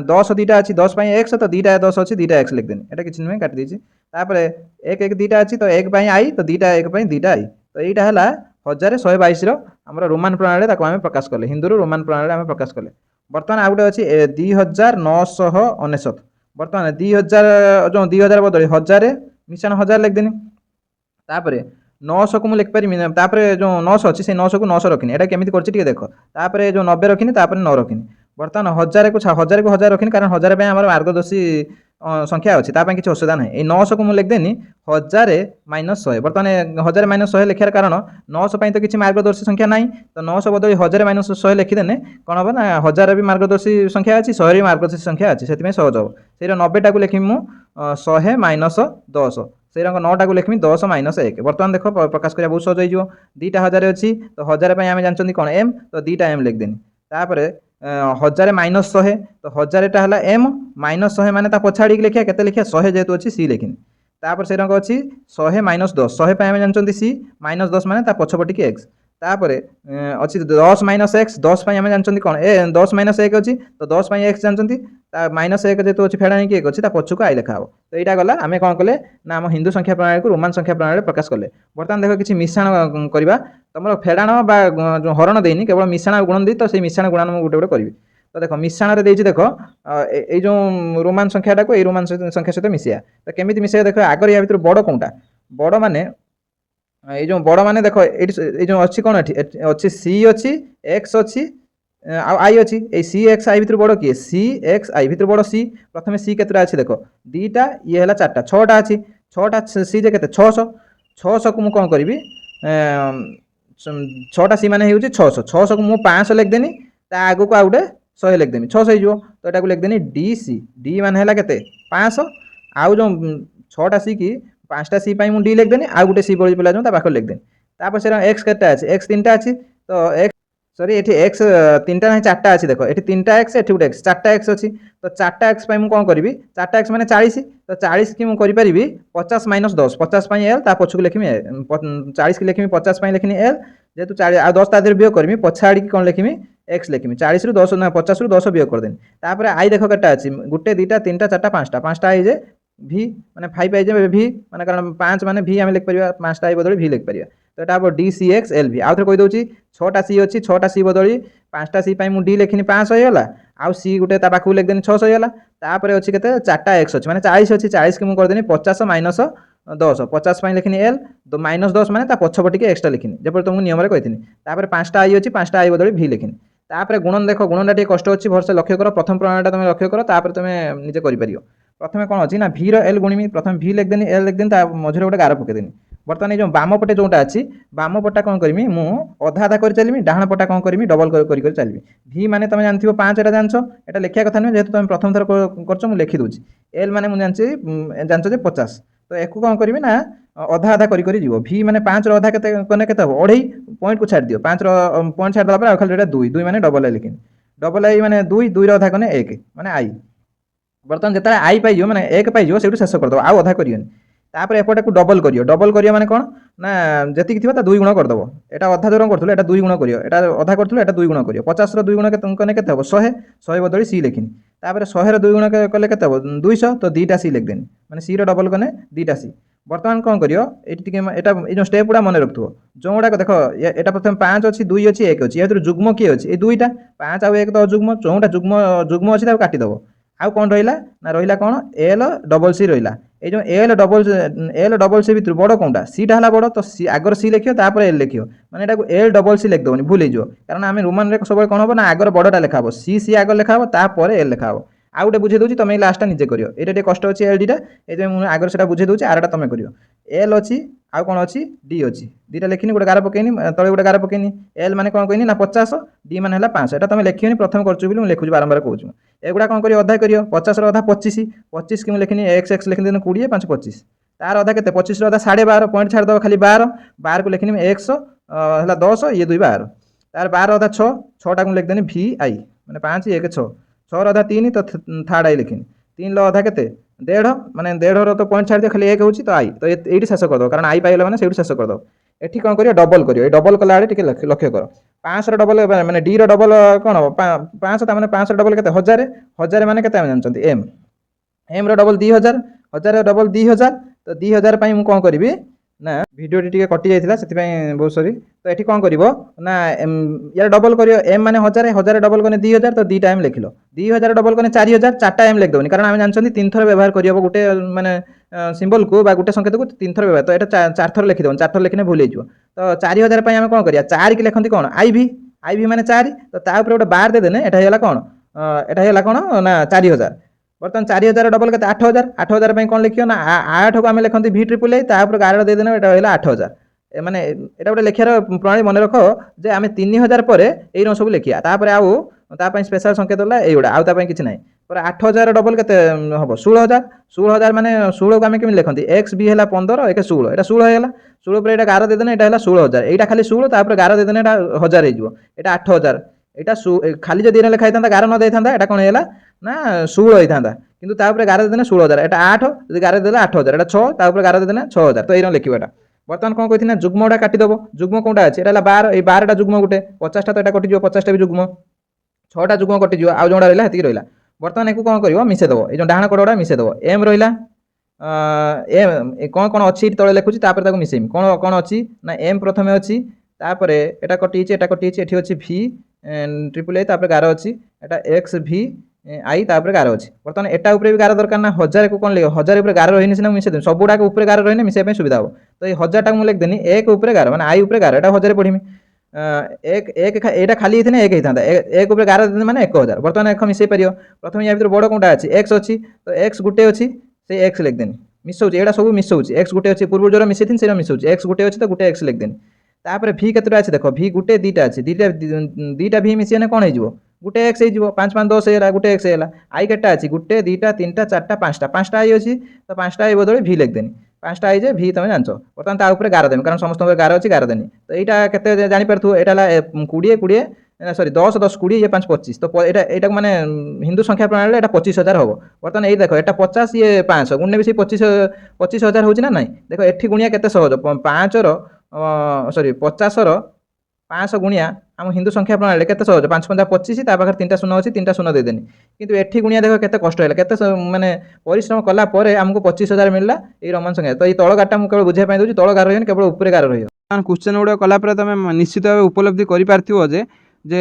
S1: 10 2टा अच्छी 10 एक्स तो 2टा 10 अच्छी 2टा एक्स लिखदेनी एटा किसी नुहे काट दीजिए तापर 1 1 2टा अच्छी तो 1 आई तो 2टा 1 2टा आई तो यहाँ है 1122 आमर रोमान प्रणाली आम प्रकाश कले हिंदू रोमान प्रणाली आम प्रकाश कले बर्तमान आउ गोटे अच्छी 2999 बर्तमान 2000 जो 2000 बदले 1000 मिश्रण 1000 लिखदेनी तापर 900 को मुझे लिखिपारि तापर जो 900 अच्छी से 900 को 900 रखनी एटा केमी कर देख तापर जो 90 रखनी तापर 9 रखनी बर्तमान 1000 को 1000 रखनी कारण 1000 मार्गदर्शी संख्या अच्छी ताप किसी असुविधा ना ये 900 को मुझे लिखदेनी 1000 माइनस 100 बर्तमान 1000 माइनस 100 लिखार कारण 900 तो किसी मार्गदर्शी संख्या ना तो 900 बदल 1000 माइनस 100 लिखिदेने कौन हम ना 1000 भी मार्गदर्शी संख्या अच्छी 100 भी मार्गदर्शी संख्या अच्छी से सहज हम से 90 को लिखी मु 100 माइनस 10 से 9टा को लिखमी 10 माइनस 1 बर्तमान देख प्रकाश करा बहुत सहज हो 2टा 1000 अच्छी तो 1000 आम जानते कौन एम तो 2टा एम लिखदेनी तापर 1000 माइनस 100 तो 1000 है एम माइनस 100 माने पछाड़ी लिखा के लिखा 100 जेहतु अच्छी सी लिखनी तापर से रंग अच्छी 100 माइनस 10 100 आम जानते सी माइनस 10 माने पछपटी की एक्स तापर अच्छी 10 माइनस एक्स 10 आम जानते कौन 10 माइनस 1 अच्छी तो 10 एक्स जानते माइनस 1 जेहतु अच्छी फेड़ाणी की एक अच्छी पछक आई लिखा तो यहाँ गला आम कौन कले ना आम हिंदू संख्या प्रणाली को रोमान संख्या प्रणाली प्रकाश कले बर्तमान देख किसी मिश्रण करवा तुम फेड़ाण जो हरण देनी केवल मिश्रण गुणन दी तो से मिश्रण गुणन गोटे गोटे करी तो देख मिश्रण देख ये जो रोमान संख्याटा को रोमान संख्या सहित मिसिया तो केमी मिसेगा देख आगर या भर बड़ कौटा बड़ माने ये जो बड़ माने देख ये जो अच्छी कौन अच्छी सी अच्छी एक्स अच्छी आई अच्छी ये सी एक्स आई भर बड़ किए सी एक्स आई भर बड़ सी प्रथम सी केतटा अच्छी देख 2टा ये है 4टा 6टा अच्छी 6टा सी जे के 600 600 को मुझे कौन करी 6टा सी मान हो 600 600 को मुझे 500 लिखदेनी आग को आउटे 100 लिखदेमी 600 हो तो यहाँ लिखदेनी डी सी डी मान है के 500 आउ जो 6टा सी की 5टा सी मुझे डी लिखदेनी आउ गोटे सी बड़ी पिला जो पाखे लिखदेनी तापर से एक्स के एक्स 3टा अच्छी तो एक्स सॉरी ये एक्स 3टा ना 4टा अच्छी देख ये 3टा एक्स ये गोटे एक्स 4टा एक्स अच्छी तो 4टा एक्स मुझे कौन करी 4टा एक्स मैंने 40 तो 40 की मुझे करी 50 माइनस 10 50 एल ता पछक लिखमी 40 की लिखमी 50 लिखनी एल जेहतु 10 तादेह वियोग करमी पछाड़ी की कौन लिखमी एक्स लिखमी 40 रु 10 ना 50 रु 10 वियोग करदेनी तापर आई देख केटा अच्छी गोटे 2टा 3टा 4टा 5टा आई जे भि माने 5 आई जे भि माने कारण 5 माने भि आम लिख परिया 5टा आई बदली भि लिख परिया तो यहाँ डी सी एक्स एल भि आउ थे कहीदे 6टा सी अच्छी 6टा सी बदली 5टा सी मुझे डी लिखनी 500 होगा आउ सी गोटे पाखक लिखदेनी 600 होगा तापर अच्छी के 4टा एक्स अच्छी मैंने 40 अच्छी 40 की मुझे करदेनी 50 माइनस 10 50 लिखनी एल तो माइनस 10 मैंने पछपटी के एक्सट्रा लिखनी जब तुमको नियम कही तापर 5टा आई अच्छी 5टा आई बदली भि लिखनी तापर गुणन देख गुणनटा टे कष्ट अच्छी भरसे लक्ष्य कर प्रथम प्रणालीटा तुम लक्ष्य कर तापर तुम निजे कर प्रथम कौन अच्छी ना भि एल गुणमी प्रथम भि लिखदेनी एल लिखदेनी मझे गोटे गार पकईदेनी बर्तमान जो बाम पटे जोटा अच्छी बाम पटा कौन करमी मु अधा अधा कर चलमी डाण पटा कौन करमी डबल कर चलमी भि माने तुम जानथिबो 5 एटा जानछो एटा लिखिया कथा नहीं जेहेतु तुम प्रथम थर करछो मु लिखि दूची एल माने मु जानछो जे 50 तो एको कौन करमी ना अधा अधा करी जीवो भि माने 5 रो अधा केते कोने केते हो अढ़ई पॉइंट को छाड़ दियो 5 रो पॉइंट छाड़ दला पर खाली एटा 2 2 माने डबल आई लिखिन डबल आई माने 2 2 रो अधा कोने 1 माने आई बर्तमान जेता आई पाई जो माने 1 पाई जो सेटू शेष कर दो आ अधा करियन तापर एपटा को डबल करियो माने कोन ना जति थिबा ता 2 गुण कर दबो एटा अधा जोरम करथुलो एटा 2 गुण करियो एटा अधा करथुलो एटा 2 गुण करियो 50 रो 2 गुण कने केते हो 100 बदली सी लिखिनी तापर 100 रो 2 गुण कले केते हो 200 तो 2टा सी लिख देनी माने सी रो डबल कने 2टा सी बर्तमान कौन करियो एटी टिके एटा ए जो स्टेप गुडा मन रखथुओ जो गुडा देखो एटा प्रथम 5 अछि 2 अछि 1 अछि एतर जुग्म की अछि ए दुईटा 5 आ 1 तो जुग्म जोटा जुग्म जुग्म अछि ता काटी दबो आउ कौन रहिला ना रहिला कौन एल डबल सी रहिला ए जो एल डबल सी भीतर बड़ कौनटा सीटा हला बड़ तो सी आगर सी लिखियो तापर एल लिखियो माने एटा को एल डबल सी लिख दबनी भूल हो कारण आम रोमान रे सब कौन हम ना आगर बड़टा लिखा हो सी आगर लिखा हो तापर एल लिखा हो आउ गोटे बुझे दूसरी तुम लास्टा निजे करियो एटा टे कष्ट अच्छी एल डीटा ये आगर से बुझे दूसरी आरटा तुम करियो एल अच्छी आउ कौन अच्छी डी अच्छी दीटा लिखनी गोटे गार पकईनी तले गोटे गार पकईनी एल माने कौन कहनी ना 50 डी माने है 500 एटा तुम लिखिनी प्रथम करछु बोली लिखुछु बारंबार कहूँ एगुड़ा कौन करियो अधा करियो 50 रो अधा 25 25 की लिखनी एक्स एक्स लिखनी 20 5 25 तार अधा के 25 रो अधा 12.5 पॉइंट छाड़ दो खाली 12 को लिखनी 100 है 10 ये 2 12 तार 12 अधा 6 6टा को लिखदेनी भि आई मैंने 5 1 6 6 अधा 3 तो थर्ड आई लिखनी 3 लो अधा के 1.5 माने 1.5 रो तो पॉइंट छाड़ दियो खाली 1 होची तो आई तो एठी शेष कर दो कारण आई पाइले माने सेठी शेष कर दो एठी कौन करियो डबल करियो डबल कला आड़े टिके लक्ष्य कर 500 डबल माने डी रो डबल कौन 500 ता माने 500 डबल केते 1000 1000 माने केते जानचंती एम रो डबल 2000 1000 डबल 2000 तो 2000 पई मु कोन करबी ନା ଭିଡ଼ିଓଟି ଟିକେ କଟି ଯାଇଥିଲା ସେଥିପାଇଁ ବହୁତ ସରି। ତ ଏଠି କ'ଣ କରିବ ନା ୟାର ଡବଲ୍ କରିବ ଏମ୍ ମାନେ 1000 1000 ଡବଲ୍ କଲେ 2000 ତ 2ଟା ଏମ୍ ଲେଖିଲ 2000 ଡବଲ୍ କଲେ 4000 4ଟା ଏମ୍ ଲେଖିଦେବନି କାରଣ ଆମେ ଜାଣିଛନ୍ତି 3 ଥର ବ୍ୟବହାର କରିହେବ ଗୋଟେ ମାନେ ସିମ୍ବଲକୁ ବା ଗୋଟେ ସଂକେତକୁ 3 ଥର ବ୍ୟବହାର ତ ଏଇଟା 4 ଥର ଲେଖିଦେବନି 4 ଥର ଲେଖିଲେ ଭୁଲ ହେଇଯିବ। ତ 4000 ପାଇଁ ଆମେ କ'ଣ କରିବା 4 କି ଲେଖନ୍ତି କ'ଣ ଆଇଭି ମାନେ 4 ତ ତା ଉପରେ ଗୋଟେ ବାର ଦେଇଦେଲେ ଏଟା ହେଇଗଲା କ'ଣ ଏଟା ହେଇଗଲା କ'ଣ ନା 4000। ବର୍ତ୍ତମାନ 4000 ଡବଲ୍ କେତେ 8000 8000 ପାଇଁ କ'ଣ ଲେଖିବ ନା 8କୁ ଆମେ ଲେଖନ୍ତି ଭି ଟ୍ରିପଲ୍ ଏ ତା ଉପରେ ଗାର ଦେଇଦେଲେ ଏଟା ହେଇଗଲା 8000। ମାନେ ଏଟା ଗୋଟେ ଲେଖିବାର ପ୍ରଣାଳୀ ମନେ ରଖ ଯେ ଆମେ 3000 ପରେ ଏଇ ସବୁ ଲେଖିବା ତାପରେ ଆଉ ତା ପାଇଁ ସ୍ପେଶାଲ ସଂକେତ ହେଲା ଏଇଗୁଡ଼ା ଆଉ ତା ପାଇଁ କିଛି ନାହିଁ। ପରେ 8000 ଡବଲ୍ କେତେ ହବ 16000 ମାନେ 16କୁ ଆମେ କେମିତି ଲେଖନ୍ତି ଏକ୍ସ ବି ହେଲା 15 ଏକ 16 ଏଟା 16 ହେଇଗଲା 16 ଉପରେ ଏଟା ଗାର ଦେଇଦେଲେ ଏଟା ହେଲା 16000 ଏଇଟା ଖାଲି 16 ତାପରେ ଗାର ଦେଇଦେଲେ ଏଟା 1000 ହେଇଯିବ ଏଟା 8000 ଏଟା ଖାଲି ଯଦି ଏଟା ଲେଖା ହେଇଥାନ୍ତା ଗାର ନ ଦେଇଥାନ୍ତା ଏଟା କ'ଣ ହେଇଗଲା ନା 16 ହେଇଥାନ୍ତା କିନ୍ତୁ ତା ଉପରେ ଗାର ଦେଇଦେଲେ 16000 ଏଟା 8 ଯଦି ଗାର ଦେଇଦେଲେ 8000 ଏଟା 6 ତା ଉପରେ ଗାର ଦେଇଦେଲେ 6000 ତ ଏଇନ ଲେଖିବା ଏଟା। ବର୍ତ୍ତମାନ କ'ଣ କହିଥିଲି ନା ଯୁଗ୍ମଟା କାଟିଦେବ ଯୁଗ୍ମ କୋଉଟା ଅଛି ଏଟା ହେଲା 12 ଏଇ 12ଟା ଯୁଗ୍ମ ଗୋଟେ 50ଟା ତ ଏଟା କଟିଯିବ 50ଟା ବି ଯୁଗ୍ମ 6ଟା ଯୁଗ୍ମ କଟିଯିବ ଆଉ ଯୋଉଟା ରହିଲା ସେତିକି ରହିଲା। ବର୍ତ୍ତମାନ ଏକୁ କ'ଣ କରିବ ମିଶେଇଦେବ ଏଇ ଯୋଉ ଡାହାଣ କଡ଼ଗୁଡ଼ା ମିଶେଇଦେବ ଏମ୍ ରହିଲା କ'ଣ ଅଛି ତଳେ ଲେଖୁଛି ତାପରେ ତାକୁ ମିଶେଇମି କ'ଣ ଅଛି ନା ଏମ୍ ପ୍ରଥମେ ଅଛି ତାପରେ ଏଟା କଟିଯାଇଛି ଏଠି ଅଛି ଭି ଟ୍ରିପଲ୍ ଏ ତାପରେ ଗାର ଅଛି ଏଟା ଏକ୍ସ ଭି ଆଇ ତାପରେ ଗାର ଅଛି। ବର୍ତ୍ତମାନ ଏଟା ଉପରେ ବି ଗାର ଦରକାର ନା 1000କୁ କ'ଣ ଲେଖିବ 1000 ଉପରେ ଗାର ରହିନି ସିନା ମିଶେଇଦେବି ସବୁଗୁଡ଼ାକ ଉପରେ ଗାର ରହିଲେ ମିଶେଇବା ପାଇଁ ସୁବିଧା ହେବ। ତ ଏଇ 1000ଟାକୁ ମୁଁ ଲେଖିଦେନି 1 ଉପରେ ଗାର ମାନେ ଆଇ ଉପରେ ଗାର ଏଟା 1000 ପଢ଼ିମି ଏଇଟା ଖାଲି ହେଇଥିଲେ 1 ହେଇଥାନ୍ତା 1 ଉପରେ ଗାର ଦେଇଦେଲି ମାନେ 1000। ବର୍ତ୍ତମାନ ଏଖ ମିଶେଇ ପାରିବ ପ୍ରଥମେ ୟା ଭିତରେ ବଡ଼ କୋଉଟା ଅଛି ଏକ୍ସ ଅଛି ତ ଏକ୍ସ ଗୋଟେ ଅଛି ସେ ଏକ୍ସ ଲେଖିଦେନି ମିଶଉଛି ଏଇଟା ସବୁ ମିଶଉଛି ଏକ୍ସ ଗୋଟେ ଅଛି ପୂର୍ବରୁ ଯୋଉଟା ମିଶେଇଥିଲି ସେଇଟା ମିଶଉଛି ଏକ୍ସ ଗୋଟେ ଅଛି ତ ଗୋଟେ ଏକ୍ସ ଲେଖିଦେନି। ତାପରେ ଭି କେତେଟା ଅଛି ଦେଖ ଭି ଗୋଟେ 2ଟା ଅଛି ଦିଟା ଭି ମିଶିଗଲେ କ'ଣ ହେଇଯିବ ଗୋଟେ ଏକ୍ସ ହେଇଯିବ 5 5 10 ହେଇଗଲା ଗୋଟେ ଏକ୍ସ ହେଇଗଲା। ଆଇ କେତେଟା ଅଛି 1 2 3 4 5ଟା ଆଇ ଅଛି ତ 5ଟା ଆଇ ବଦଳରେ ଭି ଲେଖିଦେନି 5ଟା ଆଇ ଯେ ଭି ତମେ ଜାଣିଛ। ବର୍ତ୍ତମାନ ତା ଉପରେ ଗାର ଦେମି କାରଣ ସମସ୍ତଙ୍କର ଗାର ଅଛି ଗାର ଦେନି ତ ଏଇଟା କେତେ ଜାଣିପାରୁଥିବ ଏଇଟା ହେଲା 20 ସରି 10 10 20 ଇଏ 5 25 ତ ଏଇଟାକୁ ମାନେ ହିନ୍ଦୁ ସଂଖ୍ୟା ପ୍ରଣାଳୀରେ ଏଟା 25000 ହବ। ବର୍ତ୍ତମାନ ଏଇ ଦେଖ ଏଟା 50 ଇଏ 500 ଗୁଣନେ ବି ସେଇ 25000 ହଉଛି ନା ନାଇଁ ଦେଖ ଏଠି ଗୁଣିଆ କେତେ ସହଜ 5ର ସରି 50ର 500 ଗୁଣିଆ ଆମ ହିନ୍ଦୁ ସଂଖ୍ୟା ପ୍ରଣାଳୀରେ କେତେ ସହଜ 5 5 25 ତା ପାଖରେ 3ଟା ଶୂନ ଅଛି 3ଟା ଶୂନ ଦେଇଦେନି କିନ୍ତୁ ଏଠି ଗୁଣିଆ ଦେଖ କେତେ କଷ୍ଟ ହେଲା କେତେ ମାନେ ପରିଶ୍ରମ କଲା ପରେ ଆମକୁ 25000 ମିଳିଲା ଏଇ ରୋମାନ ସଂଖ୍ୟା। ତ ଏଇ ତଳ ଗାରଟା ମୁଁ କେବଳ ବୁଝିବା ପାଇଁ ଦେଉଛି ତଳ ଗାର ରହିବନି କେବଳ ଉପରେ ଗାର ରହିବ। କ୍ୱେଶ୍ଚନ୍ ଗୁଡ଼ା କଲା ପରେ ତମେ ନିଶ୍ଚିତ ଭାବେ ଉପଲବ୍ଧି କରିପାରିଥିବ ଯେ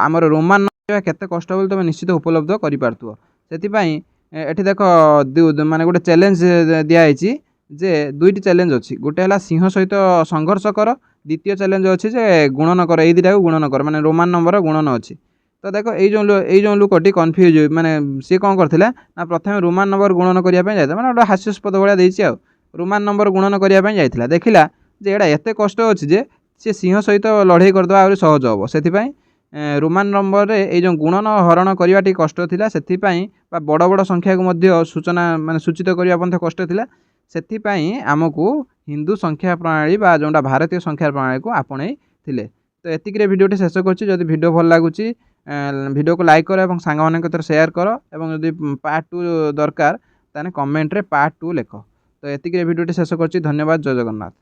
S1: ଆମର ରୋମାନ କେତେ କଷ୍ଟ ବୋଲି ତମେ ନିଶ୍ଚିତ ଉପଲବ୍ଧ କରିପାରୁଥିବ। ସେଥିପାଇଁ ଏଠି ଦେଖ ମାନେ ଗୋଟେ ଚ୍ୟାଲେଞ୍ଜ ଦିଆହେଇଛି ଯେ 2ଟି ଚ୍ୟାଲେଞ୍ଜ ଅଛି ଗୋଟେ ହେଲା ସିଂହ ସହିତ ସଂଘର୍ଷ କର ଦ୍ୱିତୀୟ ଚ୍ୟାଲେଞ୍ଜ ଅଛି ଯେ ଗୁଣନ କର ଏଇ ଦୁଇଟାକୁ ଗୁଣନ କର ମାନେ ରୋମାନ ନମ୍ବର ଗୁଣନ ଅଛି। ତ ଦେଖ ଏଇ ଯେଉଁ ଲୋକଟି କନଫ୍ୟୁଜ୍ ମାନେ ସିଏ କ'ଣ କରିଥିଲା ନା ପ୍ରଥମେ ରୋମାନ ନମ୍ବର ଗୁଣନ କରିବା ପାଇଁ ଯାଇଥିଲା ମାନେ ଗୋଟେ ହାସ୍ୟାସ୍ପଦ ଭଳିଆ ଦେଇଛି ଆଉ ରୋମାନ ନମ୍ବର ଗୁଣନ କରିବା ପାଇଁ ଯାଇଥିଲା ଦେଖିଲା ଯେ ଏଇଟା ଏତେ କଷ୍ଟ ଅଛି ଯେ ସେ ସିଂହ ସହିତ ଲଢ଼େଇ କରିଦେବା ଆହୁରି ସହଜ ହେବ। ସେଥିପାଇଁ ରୋମାନ ନମ୍ବରରେ ଏଇ ଯେଉଁ ଗୁଣନ ହରଣ କରିବା ଟିକେ କଷ୍ଟ ଥିଲା ସେଥିପାଇଁ ବା ବଡ଼ ବଡ଼ ସଂଖ୍ୟାକୁ ମଧ୍ୟ ସୂଚନା ମାନେ ସୂଚିତ କରିବା ମଧ୍ୟ କଷ୍ଟ ଥିଲା ସେଥିପାଇଁ ଆମକୁ ହିନ୍ଦୁ ସଂଖ୍ୟା ପ୍ରଣାଳୀ ବା ଯେଉଁଟା ଭାରତୀୟ ସଂଖ୍ୟା ପ୍ରଣାଳୀକୁ ଆପଣେଇ ଥିଲେ। ତ ଏତିକିରେ ଭିଡ଼ିଓଟି ଶେଷ କରୁଛି ଯଦି ଭିଡ଼ିଓ ଭଲ ଲାଗୁଛି ଭିଡ଼ିଓକୁ ଲାଇକ୍ କର ଏବଂ ସାଙ୍ଗମାନଙ୍କ ଭିତରେ ସେୟାର କର ଏବଂ ଯଦି ପାର୍ଟ 2 ଦରକାର ତାହେଲେ କମେଣ୍ଟରେ ପାର୍ଟ 2 ଲେଖ। ତ ଏତିକିରେ ଭିଡ଼ିଓଟି ଶେଷ କରୁଛି ଧନ୍ୟବାଦ ଜୟ ଜଗନ୍ନାଥ।